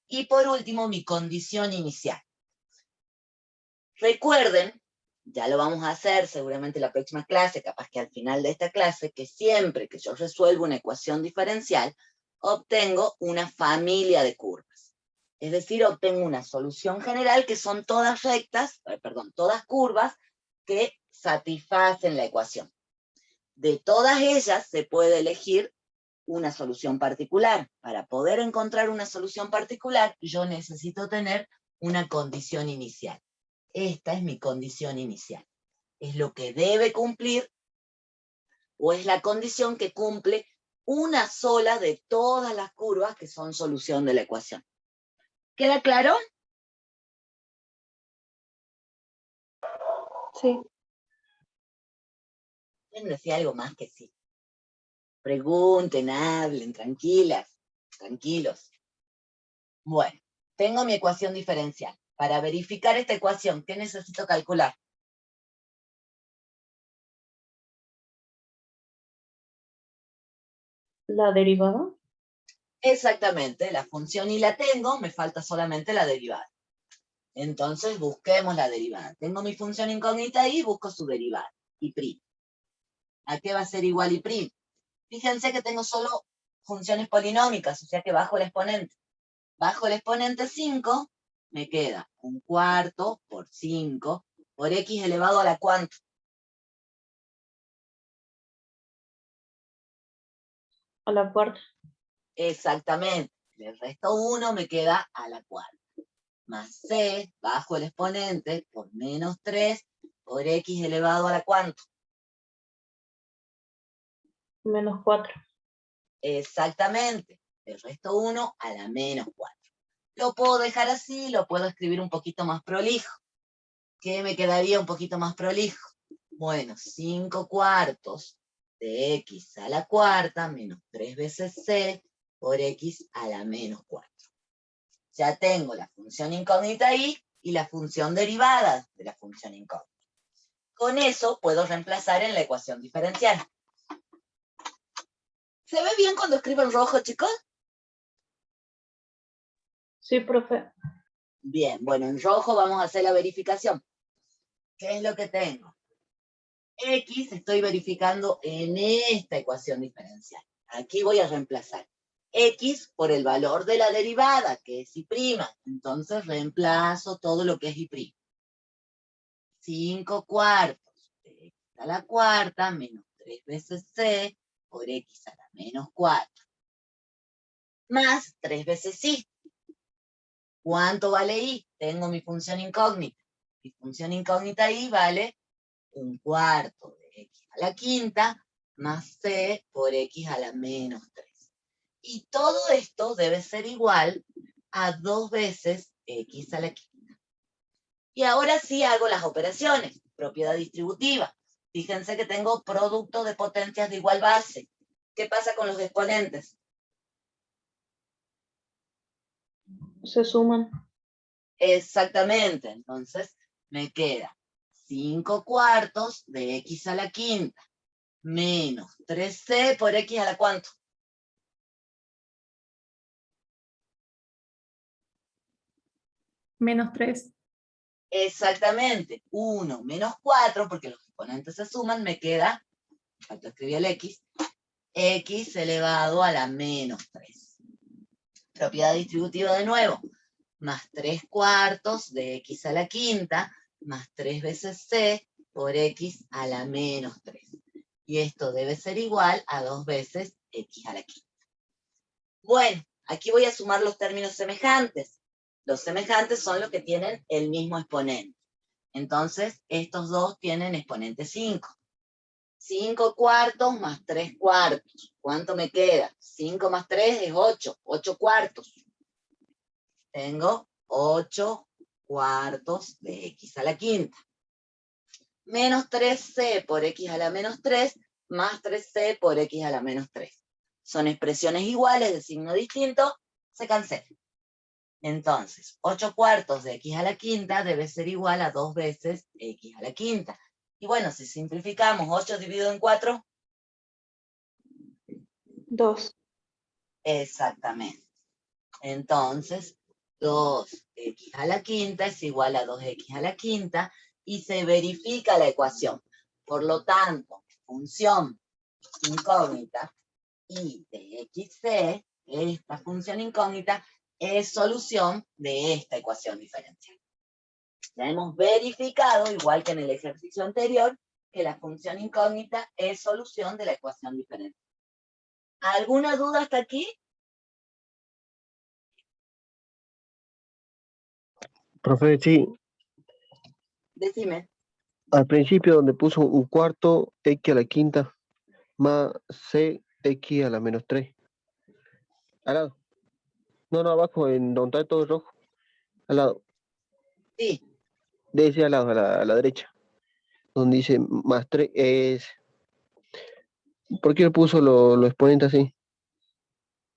Speaker 4: Y por último, mi condición inicial. Recuerden, ya lo vamos a hacer seguramente en la próxima clase, capaz que al final de esta clase, que siempre que yo resuelvo una ecuación diferencial, obtengo una familia de curvas. Es decir, obtengo una solución general que son todas rectas, todas curvas que satisfacen la ecuación. De todas ellas se puede elegir una solución particular. Para poder encontrar una solución particular, yo necesito tener una condición inicial. Esta es mi condición inicial. Es lo que debe cumplir, o es la condición que cumple una sola de todas las curvas que son solución de la ecuación. ¿Queda claro?
Speaker 5: Sí.
Speaker 4: ¿Quieren decir algo más que sí? Pregunten, hablen, tranquilas, tranquilos. Bueno, tengo mi ecuación diferencial. Para verificar esta ecuación, ¿qué necesito calcular?
Speaker 2: la derivada.
Speaker 4: Exactamente, la función y la tengo, me falta solamente la derivada. Entonces busquemos la derivada. Tengo mi función incógnita ahí, busco su derivada, y'. ¿A qué va a ser igual y'? Fíjense que tengo solo funciones polinómicas, o sea que bajo el exponente. Bajo el exponente 5, me queda 1/4 por 5 por x elevado a la cuánto.
Speaker 2: A la cuarta.
Speaker 4: Exactamente. Le resto 1, me queda a la cuarta. Más c, bajo el exponente, por menos 3 por x elevado a la cuánto.
Speaker 2: Menos 4.
Speaker 4: Exactamente. Le resto 1 a la menos 4. Lo puedo dejar así, lo puedo escribir un poquito más prolijo. ¿Qué me quedaría un poquito más prolijo? Bueno, 5/4 de x a la cuarta menos 3 veces c por x a la menos 4. Ya tengo la función incógnita y la función derivada de la función incógnita. Con eso puedo reemplazar en la ecuación diferencial. ¿Se ve bien cuando escribo en rojo, chicos?
Speaker 2: Sí, profe.
Speaker 4: Bien, bueno, en rojo vamos a hacer la verificación. ¿Qué es lo que tengo? X estoy verificando en esta ecuación diferencial. Aquí voy a reemplazar X por el valor de la derivada, que es Y'. Entonces reemplazo todo lo que es Y'. 5/4 de x a la cuarta menos 3 veces c por x a la menos 4. Más 3 veces y. ¿Cuánto vale y? Tengo mi función incógnita. Mi función incógnita y vale 1/4 de x a la quinta más c por x a la menos 3. Y todo esto debe ser igual a 2 veces x a la quinta. Y ahora sí hago las operaciones. Propiedad distributiva. Fíjense que tengo producto de potencias de igual base. ¿Qué pasa con los exponentes?
Speaker 2: Se suman.
Speaker 4: Exactamente. Entonces me queda 5/4 de x a la quinta menos 3c por x a la cuánto.
Speaker 6: Menos 3.
Speaker 4: Exactamente. 1 menos 4, porque los exponentes se suman, me queda, falta escribir el x elevado a la menos 3. Propiedad distributiva de nuevo. Más 3/4 de x a la quinta, más 3 veces c por x a la menos 3. Y esto debe ser igual a 2 veces x a la quinta. Bueno, aquí voy a sumar los términos semejantes. Los semejantes son los que tienen el mismo exponente. Entonces, estos dos tienen exponente 5. 5/4 más 3/4. ¿Cuánto me queda? 5 más 3 es 8. 8/4. Tengo 8/4 de x a la quinta. Menos 3c por x a la menos 3 más 3c por x a la menos 3. Son expresiones iguales de signo distinto, se cancelan. Entonces, 8/4 de x a la quinta debe ser igual a 2 veces x a la quinta. Y bueno, si simplificamos 8 dividido en 4.
Speaker 2: 2.
Speaker 4: Exactamente. Entonces, 2x a la quinta es igual a 2x a la quinta y se verifica la ecuación. Por lo tanto, función incógnita y de xc, esta función incógnita, es solución de esta ecuación diferencial. Ya hemos verificado, igual que en el ejercicio anterior, que la función incógnita es solución de la ecuación diferencial. ¿Alguna duda hasta aquí?
Speaker 3: Profe, sí,
Speaker 4: Decime.
Speaker 3: al principio donde puso 1/4 x a la quinta más c x a la menos 3. Al lado. No, abajo, en donde está todo rojo. Al lado.
Speaker 4: Sí.
Speaker 3: De ese al lado, a la derecha. Donde dice más 3 es... ¿Por qué le puso lo exponente así?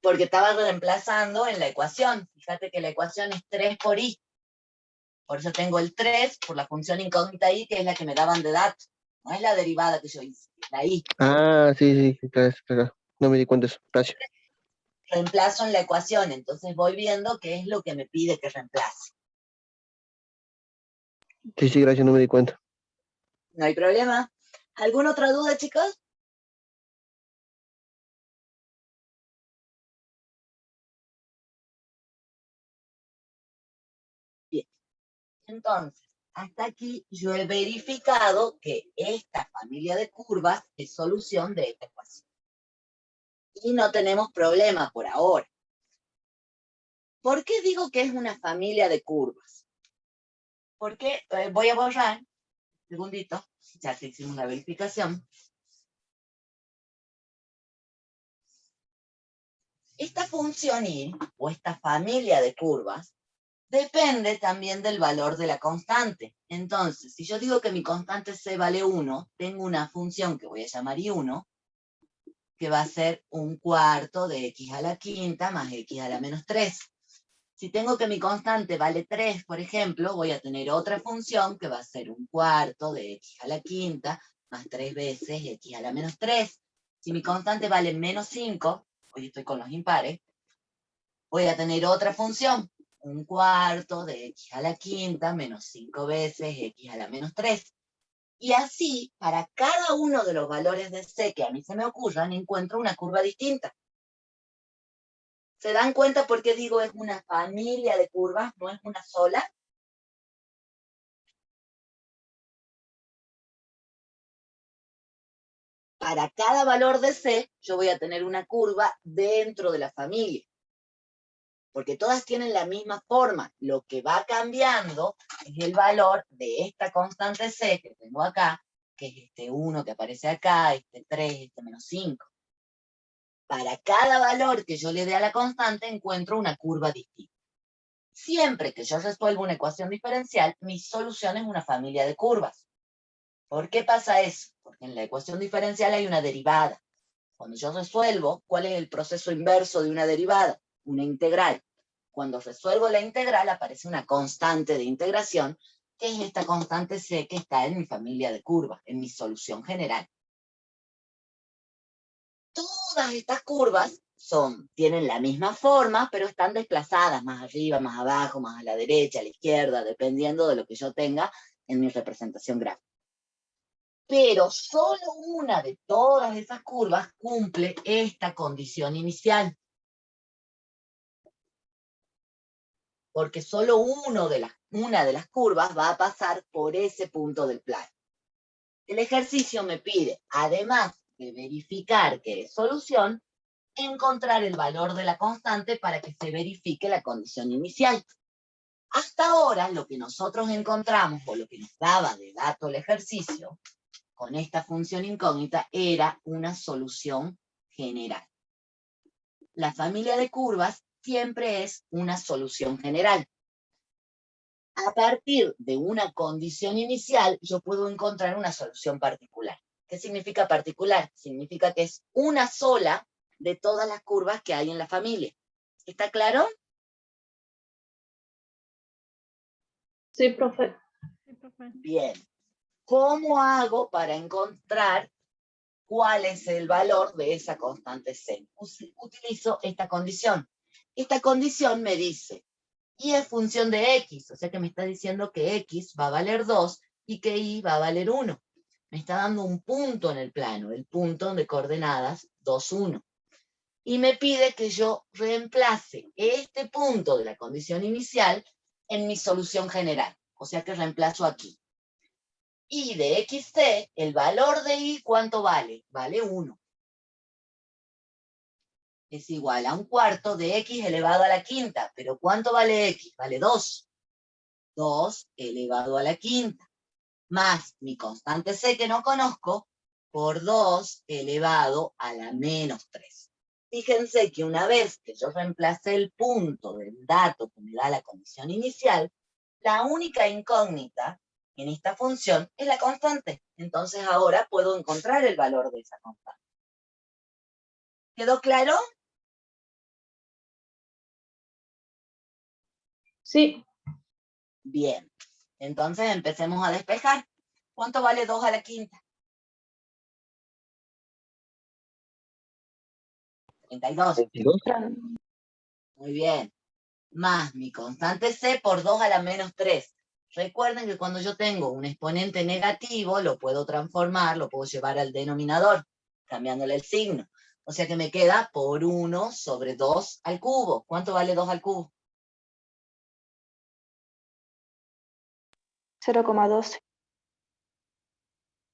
Speaker 4: Porque estaba reemplazando en la ecuación. Fíjate que la ecuación es 3 por y. Por eso tengo el 3 por la función incógnita y, que es la que me daban de datos. No es la derivada que yo hice, es la y.
Speaker 3: Ah, sí, claro, claro. No me di cuenta de eso. Gracias.
Speaker 4: Reemplazo en la ecuación, entonces voy viendo qué es lo que me pide que reemplace.
Speaker 3: Sí, gracias, no me di cuenta.
Speaker 4: No hay problema. ¿Alguna otra duda, chicos? Bien. Entonces, hasta aquí yo he verificado que esta familia de curvas es solución de esta ecuación. Y no tenemos problema por ahora. ¿Por qué digo que es una familia de curvas? Porque voy a borrar, un segundito, ya que hicimos la verificación. Esta función y o esta familia de curvas depende también del valor de la constante. Entonces, si yo digo que mi constante c vale 1, tengo una función que voy a llamar i1, que va a ser 1/4 de x a la quinta más x a la menos 3. Si tengo que mi constante vale 3, por ejemplo, voy a tener otra función que va a ser 1/4 de x a la quinta más 3 veces x a la menos 3. Si mi constante vale menos 5, hoy estoy con los impares, voy a tener otra función, 1/4 de x a la quinta menos 5 veces x a la menos 3. Y así, para cada uno de los valores de c que a mí se me ocurran, encuentro una curva distinta. ¿Se dan cuenta por qué digo es una familia de curvas, no es una sola? Para cada valor de c, yo voy a tener una curva dentro de la familia. Porque todas tienen la misma forma. Lo que va cambiando es el valor de esta constante c que tengo acá, que es este 1 que aparece acá, este 3, este menos 5. Para cada valor que yo le dé a la constante, encuentro una curva distinta. Siempre que yo resuelvo una ecuación diferencial, mi solución es una familia de curvas. ¿Por qué pasa eso? Porque en la ecuación diferencial hay una derivada. Cuando yo resuelvo, ¿cuál es el proceso inverso de una derivada? Una integral. Cuando resuelvo la integral, aparece una constante de integración, que es esta constante c que está en mi familia de curvas, en mi solución general. Todas estas curvas tienen la misma forma, pero están desplazadas más arriba, más abajo, más a la derecha, a la izquierda, dependiendo de lo que yo tenga en mi representación gráfica. Pero solo una de todas esas curvas cumple esta condición inicial. Porque solo una de las curvas va a pasar por ese punto del plano. El ejercicio me pide, además de verificar que es solución, encontrar el valor de la constante para que se verifique la condición inicial. Hasta ahora, lo que nosotros encontramos, o lo que nos daba de dato el ejercicio, con esta función incógnita, era una solución general. La familia de curvas siempre es una solución general. A partir de una condición inicial, yo puedo encontrar una solución particular. ¿Qué significa particular? Significa que es una sola de todas las curvas que hay en la familia. ¿Está claro?
Speaker 2: Sí, profe.
Speaker 5: Sí, profe.
Speaker 4: Bien. ¿Cómo hago para encontrar cuál es el valor de esa constante c? Utilizo esta condición. Esta condición me dice, y es función de x, o sea que me está diciendo que x va a valer 2 y que y va a valer 1. Me está dando un punto en el plano, el punto de coordenadas 2, 1. Y me pide que yo reemplace este punto de la condición inicial en mi solución general. O sea que reemplazo aquí. Y de xc, el valor de y, ¿cuánto vale? Vale 1. Es igual a 1/4 de x elevado a la quinta. ¿Pero cuánto vale x? Vale 2. 2 elevado a la quinta. Más mi constante c que no conozco, por 2 elevado a la menos 3. Fíjense que una vez que yo reemplacé el punto del dato que me da la condición inicial, la única incógnita en esta función es la constante. Entonces ahora puedo encontrar el valor de esa constante. ¿Quedó claro?
Speaker 2: Sí.
Speaker 4: Bien. Entonces empecemos a despejar. ¿Cuánto vale 2 a la quinta? 32.
Speaker 3: 22.
Speaker 4: Muy bien. Más mi constante C por 2 a la menos 3. Recuerden que cuando yo tengo un exponente negativo, lo puedo transformar, lo puedo llevar al denominador, cambiándole el signo. O sea que me queda por 1 sobre 2 al cubo. ¿Cuánto vale 2 al cubo?
Speaker 2: 0,12.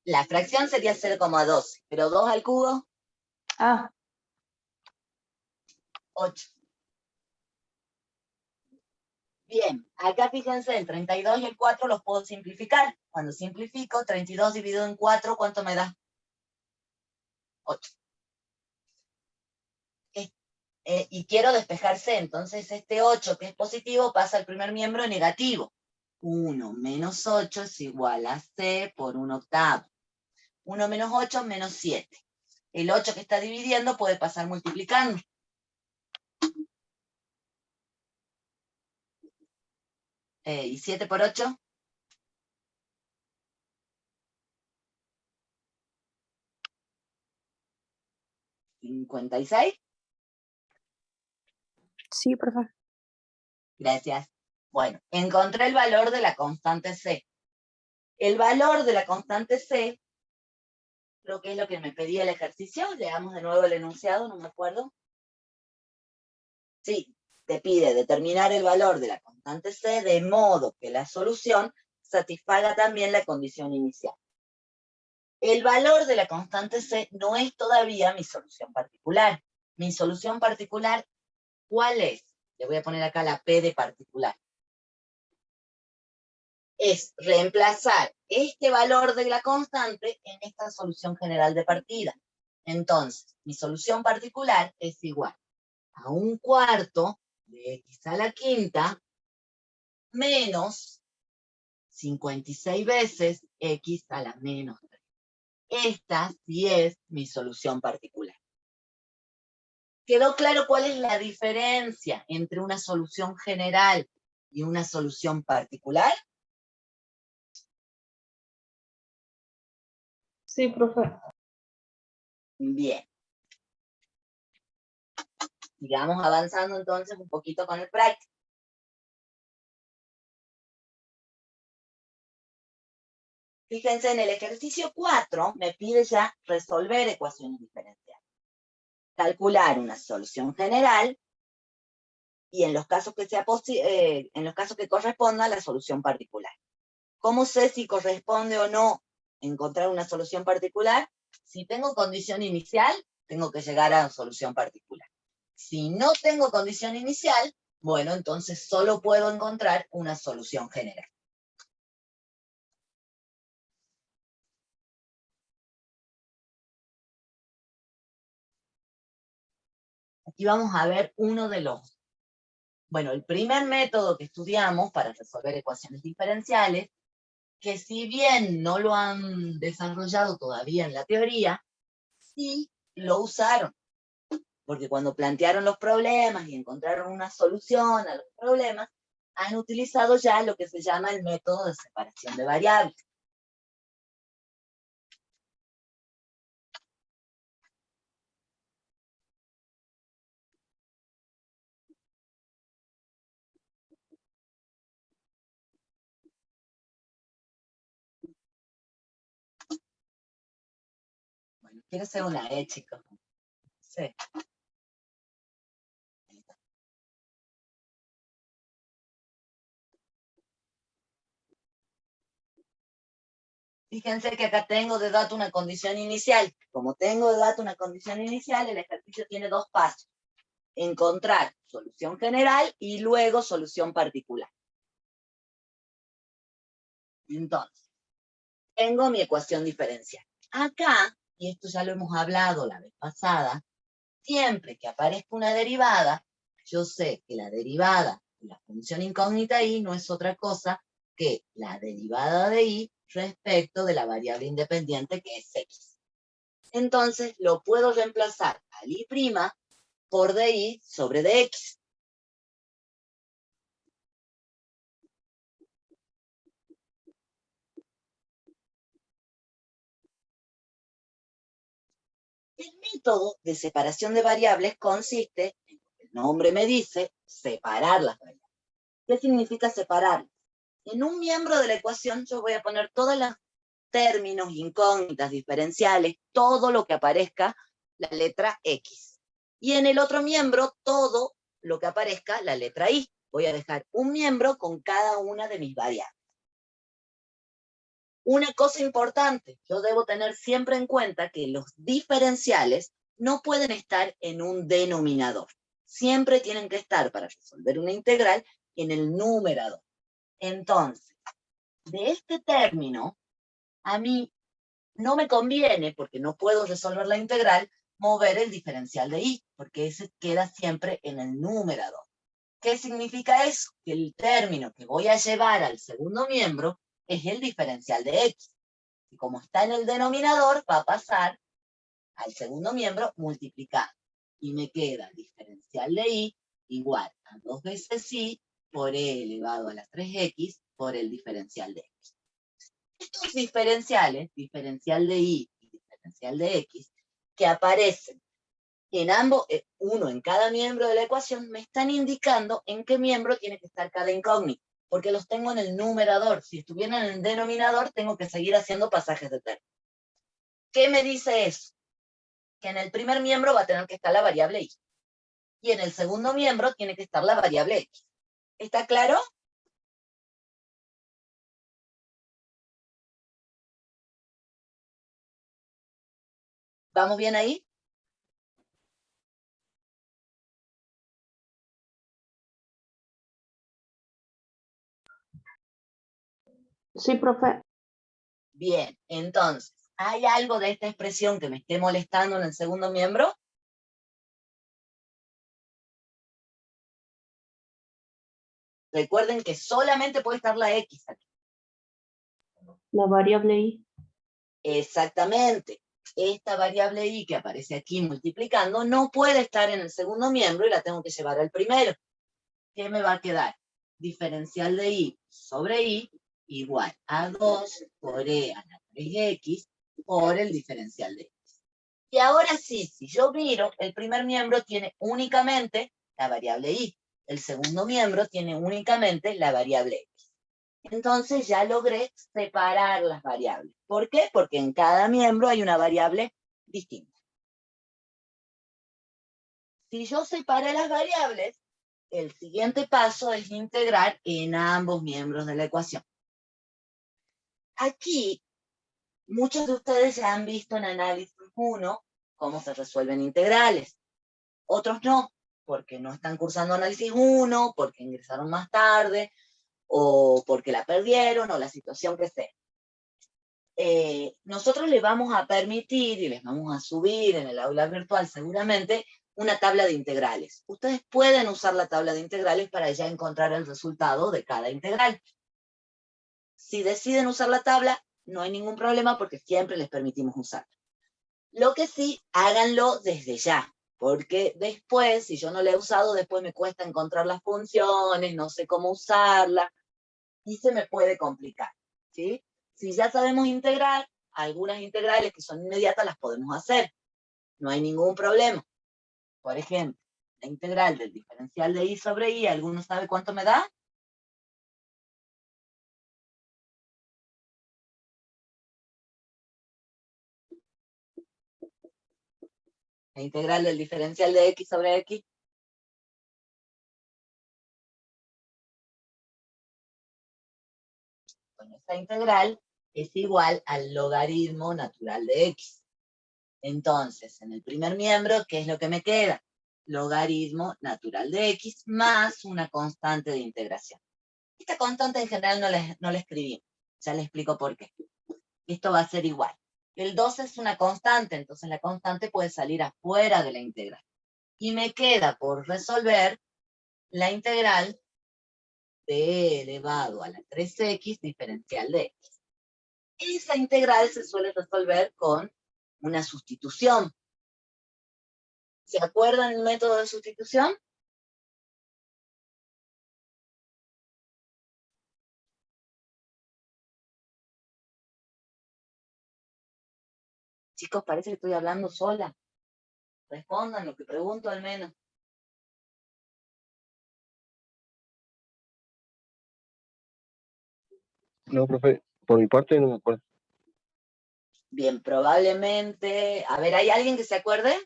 Speaker 4: La fracción sería 0,12, pero 2 al cubo,
Speaker 2: Ah,
Speaker 4: 8. Bien, acá fíjense, el 32 y el 4 los puedo simplificar. Cuando simplifico, 32 dividido en 4, ¿cuánto me da? 8. Y quiero despejar C, entonces este 8 que es positivo pasa al primer miembro negativo. 1 menos 8 es igual a C por 1 octavo. 1 menos 8 menos 7. El 8 que está dividiendo puede pasar multiplicando. ¿Y 7 por 8? 56.
Speaker 5: Sí, profe.
Speaker 4: Gracias. Bueno, encontré el valor de la constante C. El valor de la constante C, creo que es lo que me pedía el ejercicio. Leamos de nuevo el enunciado, no me acuerdo. Sí, te pide determinar el valor de la constante C de modo que la solución satisfaga también la condición inicial. El valor de la constante C no es todavía mi solución particular. Mi solución particular, ¿cuál es? Le voy a poner acá la P de particular. Es reemplazar este valor de la constante en esta solución general de partida. Entonces, mi solución particular es igual a 1/4 de x a la quinta menos 56 veces x a la menos 3. Esta sí es mi solución particular. ¿Quedó claro cuál es la diferencia entre una solución general y una solución particular?
Speaker 2: sí, profe.
Speaker 4: Bien. Sigamos avanzando entonces un poquito con el práctico. Fíjense, en el ejercicio 4 me pide ya resolver ecuaciones diferenciales. Calcular una solución general y en los casos que corresponda la solución particular. ¿Cómo sé si corresponde o no encontrar una solución particular? Si tengo condición inicial, tengo que llegar a una solución particular. Si no tengo condición inicial, bueno, entonces solo puedo encontrar una solución general. Aquí vamos a ver uno de los... Bueno, el primer método que estudiamos para resolver ecuaciones diferenciales, que si bien no lo han desarrollado todavía en la teoría, sí lo usaron. Porque cuando plantearon los problemas y encontraron una solución a los problemas, han utilizado ya lo que se llama el método de separación de variables. Bueno, quiero ser una E, chicos. Sí. Fíjense que acá tengo de dato una condición inicial. Como tengo de dato una condición inicial, el ejercicio tiene dos pasos. Encontrar solución general y luego solución particular. Entonces, tengo mi ecuación diferencial. Acá, y esto ya lo hemos hablado la vez pasada, siempre que aparezca una derivada, yo sé que la derivada de la función incógnita y no es otra cosa que la derivada de y respecto de la variable independiente que es x. Entonces lo puedo reemplazar al y' por dy sobre dx. El método de separación de variables consiste, el nombre me dice, separar las variables. ¿Qué significa separar? En un miembro de la ecuación yo voy a poner todos los términos, incógnitas, diferenciales, todo lo que aparezca la letra X. Y en el otro miembro, todo lo que aparezca la letra Y. Voy a dejar un miembro con cada una de mis variables. Una cosa importante, yo debo tener siempre en cuenta que los diferenciales no pueden estar en un denominador. Siempre tienen que estar, para resolver una integral, en el numerador. Entonces, de este término, a mí no me conviene, porque no puedo resolver la integral, mover el diferencial de y, porque ese queda siempre en el numerador. ¿Qué significa eso? Que el término que voy a llevar al segundo miembro es el diferencial de x. Y como está en el denominador, va a pasar al segundo miembro multiplicando. Y me queda diferencial de y igual a 2 veces y por e elevado a la 3x por el diferencial de x. Estos diferenciales, diferencial de y y diferencial de x, que aparecen en ambos, uno en cada miembro de la ecuación, me están indicando en qué miembro tiene que estar cada incógnito, porque los tengo en el numerador. Si estuvieran en el denominador, tengo que seguir haciendo pasajes de término. ¿Qué me dice eso? Que en el primer miembro va a tener que estar la variable y. Y en el segundo miembro tiene que estar la variable x. ¿Está claro? ¿Vamos bien ahí?
Speaker 2: Sí, profe.
Speaker 4: Bien, entonces, ¿hay algo de esta expresión que me esté molestando en el segundo miembro? Recuerden que solamente puede estar la x aquí.
Speaker 2: La variable y.
Speaker 4: Exactamente. Esta variable y que aparece aquí multiplicando no puede estar en el segundo miembro y la tengo que llevar al primero. ¿Qué me va a quedar? Diferencial de y sobre y igual a 2 por e a la 3x por el diferencial de x. Y ahora sí, si yo miro, el primer miembro tiene únicamente la variable y. El segundo miembro tiene únicamente la variable x. Entonces ya logré separar las variables. ¿Por qué? Porque en cada miembro hay una variable distinta. Si yo separé las variables, el siguiente paso es integrar en ambos miembros de la ecuación. Aquí, muchos de ustedes ya han visto en análisis 1 cómo se resuelven integrales. Otros no, porque no están cursando análisis 1, porque ingresaron más tarde, o porque la perdieron, o la situación que sea. Nosotros les vamos a permitir y les vamos a subir en el aula virtual seguramente una tabla de integrales. Ustedes pueden usar la tabla de integrales para ya encontrar el resultado de cada integral. Si deciden usar la tabla, no hay ningún problema porque siempre les permitimos usarla. Lo que sí, háganlo desde ya, porque después, si yo no la he usado, después me cuesta encontrar las funciones, no sé cómo usarla, y se me puede complicar, ¿sí? Si ya sabemos integrar, algunas integrales que son inmediatas las podemos hacer. No hay ningún problema. Por ejemplo, la integral del diferencial de y sobre y, ¿alguno sabe cuánto me da? La integral del diferencial de x sobre x. Bueno, esta integral es igual al logaritmo natural de x. Entonces, en el primer miembro, ¿qué es lo que me queda? Logaritmo natural de x más una constante de integración. Esta constante en general no la escribimos. Ya les explico por qué. Esto va a ser igual. El 2 es una constante, entonces la constante puede salir afuera de la integral. Y me queda por resolver la integral de elevado a la 3x diferencial de x. Esa integral se suele resolver con una sustitución. ¿Se acuerdan el método de sustitución? Chicos, parece que estoy hablando sola. Respondan lo que pregunto al menos.
Speaker 3: No, profe, por mi parte no me acuerdo.
Speaker 4: Bien, probablemente... A ver, ¿hay alguien que se acuerde?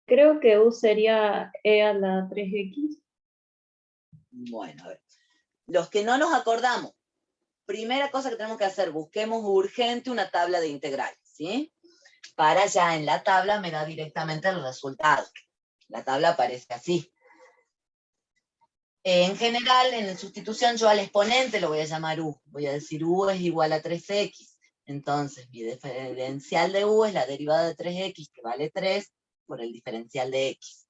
Speaker 2: Creo que U sería E a la 3x.
Speaker 4: Bueno, a ver. Los que no nos acordamos, primera cosa que tenemos que hacer, busquemos urgente una tabla de integrales, ¿sí? Para ya en la tabla me da directamente el resultado. La tabla aparece así. En general, en sustitución yo al exponente lo voy a llamar U. Voy a decir U es igual a 3x. Entonces, mi diferencial de U es la derivada de 3x, que vale 3, por el diferencial de x.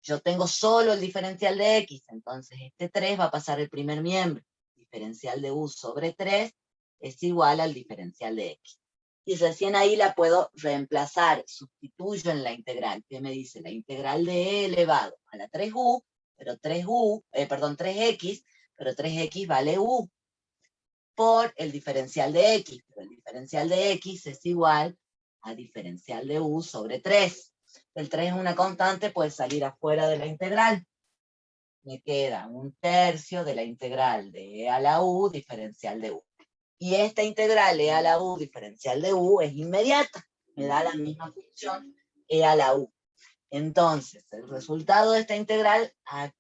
Speaker 4: Yo tengo solo el diferencial de x, entonces este 3 va a pasar el primer miembro. Diferencial de U sobre 3 es igual al diferencial de x. Y recién ahí la puedo reemplazar, sustituyo en la integral. ¿Qué me dice? La integral de e elevado a la 3u, pero 3x, pero 3x vale u, por el diferencial de x. Pero el diferencial de x es igual a diferencial de u sobre 3. El 3 es una constante, puede salir afuera de la integral. Me queda 1/3 de la integral de e a la u diferencial de u. Y esta integral e a la u diferencial de u es inmediata. Me da la misma función e a la u. Entonces, el resultado de esta integral, ¿a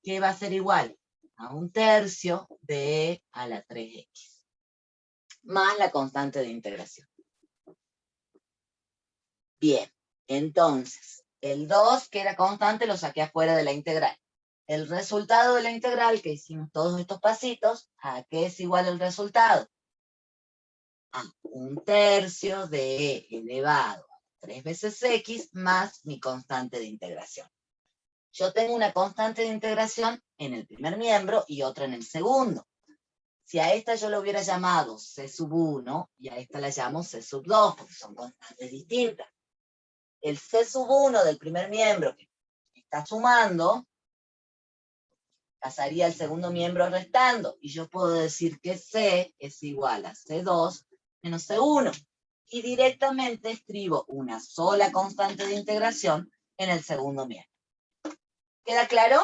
Speaker 4: qué va a ser igual? A 1/3 de e a la 3x. Más la constante de integración. Bien, entonces, el 2, que era constante, lo saqué afuera de la integral. El resultado de la integral, que hicimos todos estos pasitos, ¿a qué es igual el resultado? A 1/3 de e elevado a 3 veces x más mi constante de integración. Yo tengo una constante de integración en el primer miembro y otra en el segundo. Si a esta yo lo hubiera llamado c sub 1 y a esta la llamo c sub 2, porque son constantes distintas. El c sub 1 del primer miembro que está sumando, pasaría al segundo miembro restando, y yo puedo decir que c es igual a c2 menos c1, y directamente escribo una sola constante de integración en el segundo miembro. ¿Queda claro?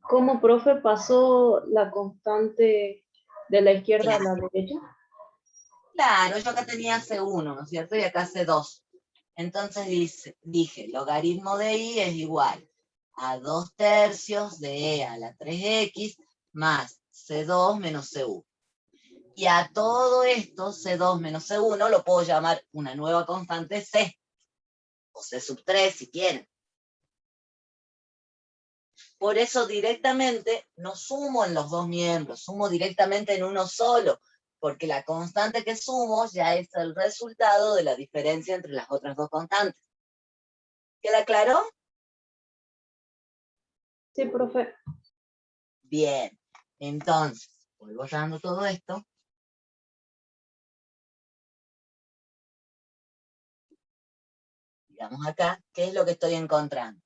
Speaker 2: ¿Cómo, profe, pasó la constante de la izquierda a la derecha?
Speaker 4: Claro, yo acá tenía C1, ¿no es cierto? Y acá C2. Entonces dije, logaritmo de I es igual a 2/3 de E a la 3x más C2 menos C1. Y a todo esto, C2 menos C1, lo puedo llamar una nueva constante C, o C sub 3 si quieren. Por eso directamente no sumo en los dos miembros, sumo directamente en uno solo, porque la constante que sumo ya es el resultado de la diferencia entre las otras dos constantes. ¿Queda claro?
Speaker 2: Sí, profe.
Speaker 4: Bien, entonces, voy borrando todo esto. Digamos acá, ¿qué es lo que estoy encontrando?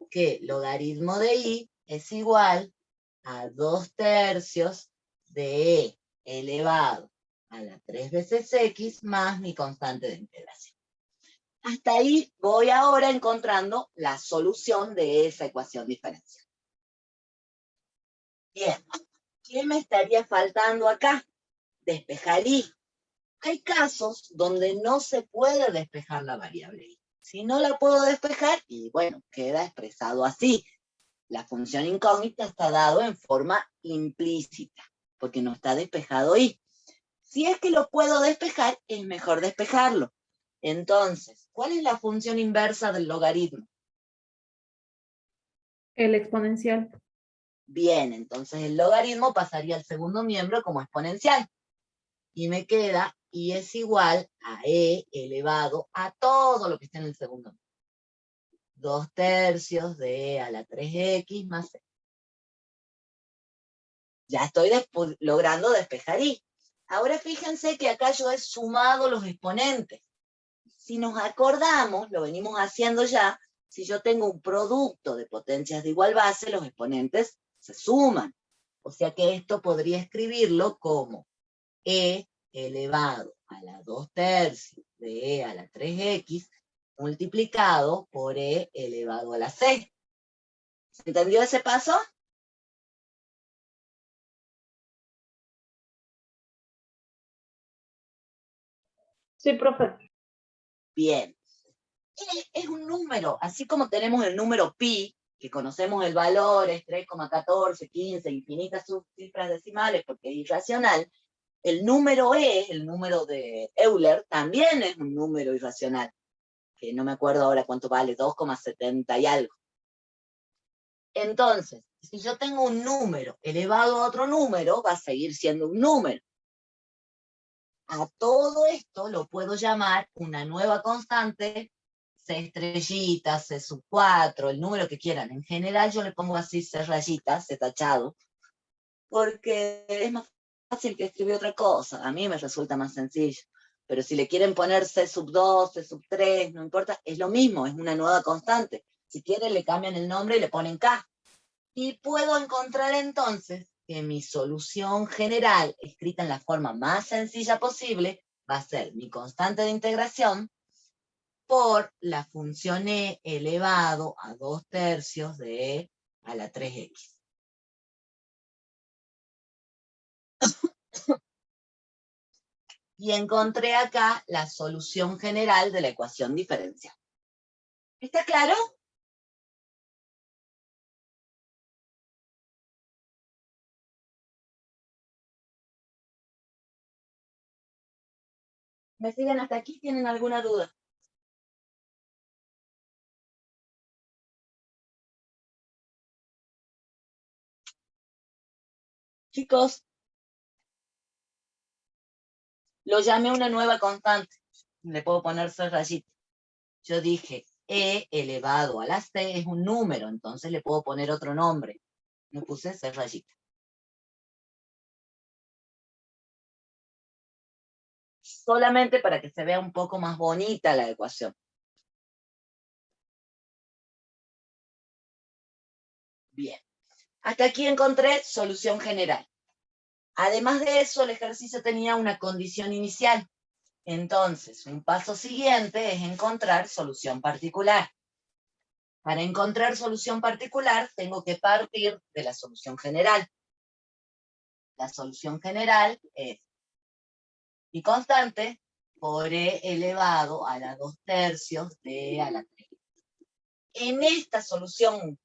Speaker 4: Que logaritmo de I es igual a 2/3 de E elevado a la 3 veces X más mi constante de integración. Hasta ahí voy ahora encontrando la solución de esa ecuación diferencial. Bien, ¿qué me estaría faltando acá? Despejar I. Hay casos donde no se puede despejar la variable I. Si no la puedo despejar, y bueno, queda expresado así. La función incógnita está dado en forma implícita, porque no está despejado I. Si es que lo puedo despejar, es mejor despejarlo. Entonces, ¿cuál es la función inversa del logaritmo?
Speaker 2: El exponencial.
Speaker 4: Bien, entonces el logaritmo pasaría al segundo miembro como exponencial. Y me queda I es igual a E elevado a todo lo que está en el segundo miembro. 2/3 de E a la 3x más C. Ya estoy logrando despejar I. Ahora fíjense que acá yo he sumado los exponentes. Si nos acordamos, lo venimos haciendo ya, si yo tengo un producto de potencias de igual base, los exponentes se suman. O sea que esto podría escribirlo como e elevado a la 2/3 de e a la 3x multiplicado por e elevado a la c. ¿Se entendió ese paso?
Speaker 2: Sí, profe.
Speaker 4: Bien. Es un número, así como tenemos el número pi, que conocemos el valor, es 3,14, 15, infinitas cifras decimales porque es irracional, el número e, el número de Euler, también es un número irracional, que no me acuerdo ahora cuánto vale, 2,70 y algo. Entonces, si yo tengo un número elevado a otro número, va a seguir siendo un número. A todo esto lo puedo llamar una nueva constante, C estrellitas, C sub 4, el número que quieran. En general yo le pongo así C rayitas, C tachado, porque es más fácil que escribir otra cosa. A mí me resulta más sencillo. Pero si le quieren poner C sub 2, C sub 3, no importa, es lo mismo, es una nueva constante. Si quieren le cambian el nombre y le ponen K. Y puedo encontrar entonces que mi solución general, escrita en la forma más sencilla posible, va a ser mi constante de integración por la función e elevado a 2/3 de e a la 3x. Y encontré acá la solución general de la ecuación diferencial. ¿Está claro? ¿Me siguen hasta aquí? ¿Tienen alguna duda? Chicos, lo llamé una nueva constante. Le puedo poner C rayita. Yo dije, e elevado a la c es un número, entonces le puedo poner otro nombre. Me puse C rayita. Solamente para que se vea un poco más bonita la ecuación. Bien. Hasta aquí encontré solución general. Además de eso, el ejercicio tenía una condición inicial. Entonces, un paso siguiente es encontrar solución particular. Para encontrar solución particular, tengo que partir de la solución general. La solución general es mi constante por e elevado a la 2/3 de e a la 3. En esta solución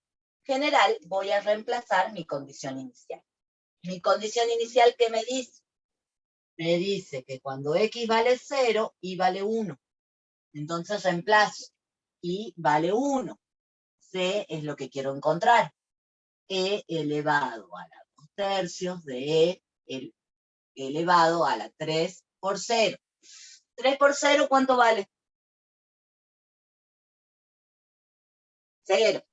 Speaker 4: general voy a reemplazar mi condición inicial. Mi condición inicial, ¿qué me dice? Me dice que cuando x vale 0, y vale 1. Entonces reemplazo. Y vale 1. C es lo que quiero encontrar. E elevado a la 2/3 de e elevado a la 3 por 0. 3 por 0, ¿cuánto vale? 0.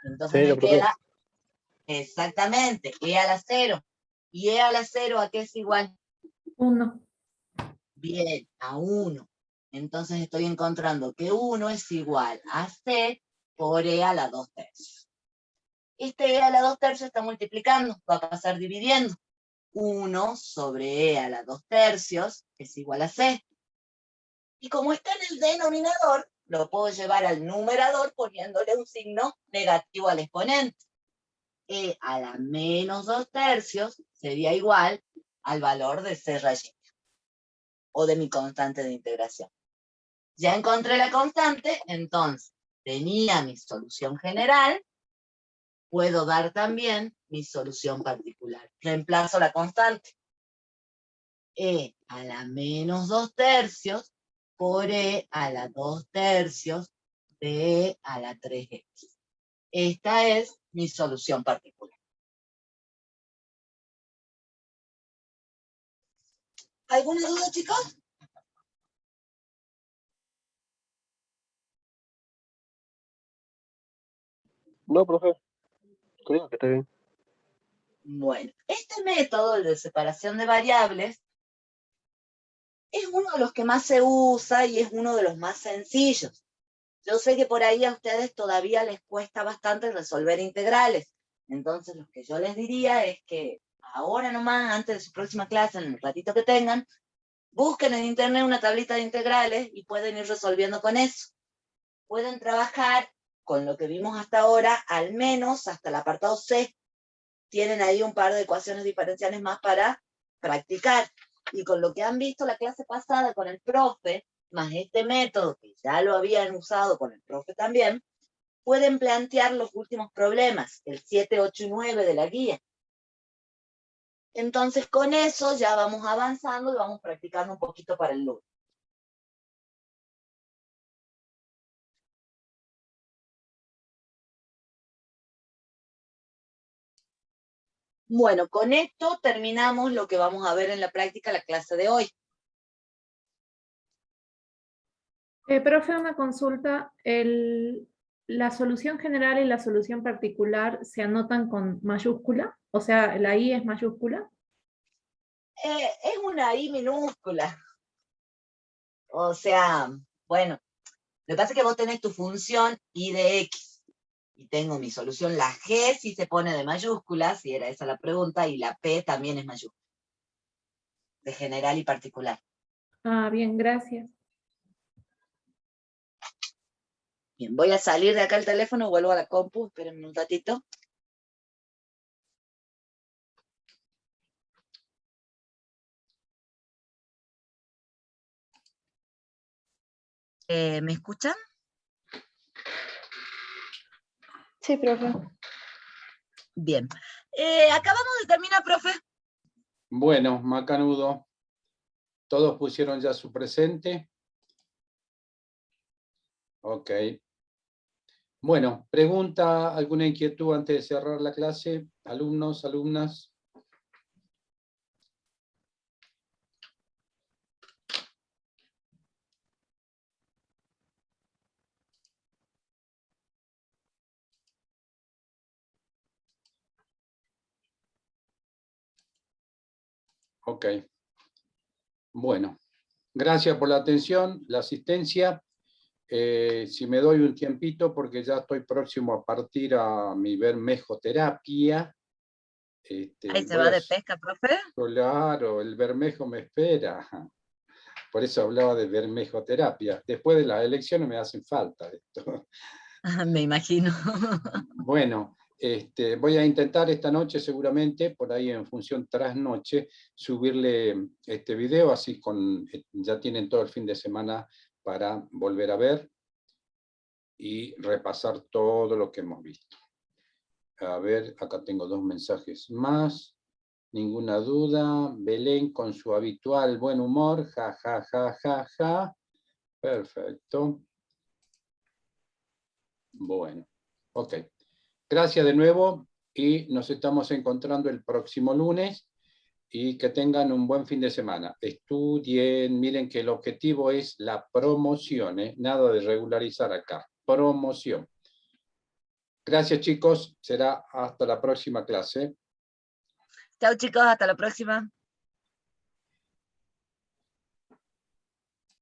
Speaker 4: Entonces me queda exactamente e a la 0. ¿Y e a la 0 a qué es igual?
Speaker 2: 1.
Speaker 4: Bien, a 1. Entonces estoy encontrando que 1 es igual a c por e a la 2/3. Este e a la 2/3 está multiplicando, va a pasar dividiendo. 1 sobre e a la 2/3 es igual a c. Y como está en el denominador, lo puedo llevar al numerador poniéndole un signo negativo al exponente. E a la menos 2/3 sería igual al valor de c rayita, o de mi constante de integración. Ya encontré la constante, entonces tenía mi solución general, puedo dar también mi solución particular. Reemplazo la constante. E a la menos 2/3 por e a la 2/3 de e a la 3x. Esta es mi solución particular. ¿Alguna duda, chicos?
Speaker 3: No, profe. Creo que está bien.
Speaker 4: Bueno, este método, el de separación de variables, es uno de los que más se usa y es uno de los más sencillos. Yo sé que por ahí a ustedes todavía les cuesta bastante resolver integrales. Entonces lo que yo les diría es que ahora nomás, antes de su próxima clase, en el ratito que tengan, busquen en internet una tablita de integrales y pueden ir resolviendo con eso. Pueden trabajar con lo que vimos hasta ahora, al menos hasta el apartado C. Tienen ahí un par de ecuaciones diferenciales más para practicar. Y con lo que han visto la clase pasada con el profe, más este método que ya lo habían usado con el profe también, pueden plantear los últimos problemas, el 7, 8 y 9 de la guía. Entonces con eso ya vamos avanzando y vamos practicando un poquito para el lunes. Bueno, con esto terminamos lo que vamos a ver en la práctica la clase de hoy.
Speaker 2: Profe, una consulta. ¿La solución general y la solución particular se anotan con mayúscula? O sea, ¿la I es mayúscula?
Speaker 4: Es una I minúscula. O sea, bueno, lo que pasa es que vos tenés tu función I de X. Y tengo mi solución, la G si se pone de mayúscula, si era esa la pregunta, y la P también es mayúscula. De general y particular.
Speaker 2: Ah, bien, gracias.
Speaker 4: Bien, voy a salir de acá el teléfono, vuelvo a la compu, espérenme un ratito. ¿Me escuchan?
Speaker 2: Sí, profe.
Speaker 4: Bien. Acabamos de terminar, profe.
Speaker 1: Bueno, macanudo. ¿Todos pusieron ya su presente? Ok. Bueno, pregunta, alguna inquietud antes de cerrar la clase, alumnos, alumnas. Ok. Bueno, gracias por la atención, la asistencia. Si me doy un tiempito, porque ya estoy próximo a partir a mi bermejoterapia.
Speaker 4: Ahí se
Speaker 1: Voy
Speaker 4: va
Speaker 1: a...
Speaker 4: de pesca, profe.
Speaker 1: Claro, el bermejo me espera. Por eso hablaba de bermejoterapia. Después de las elecciones me hacen falta esto.
Speaker 4: Me imagino.
Speaker 1: Bueno, voy a intentar esta noche seguramente, por ahí en función trasnoche, subirle este video, así ya tienen todo el fin de semana para volver a ver y repasar todo lo que hemos visto. A ver, acá tengo 2 mensajes más. Ninguna duda. Belén con su habitual buen humor. Ja, ja, ja, ja, ja. Perfecto. Bueno, ok. Gracias de nuevo y nos estamos encontrando el próximo lunes y que tengan un buen fin de semana. Estudien, miren que el objetivo es la promoción, nada de regularizar acá, promoción. Gracias chicos, será hasta la próxima clase.
Speaker 4: Chao chicos, hasta la próxima.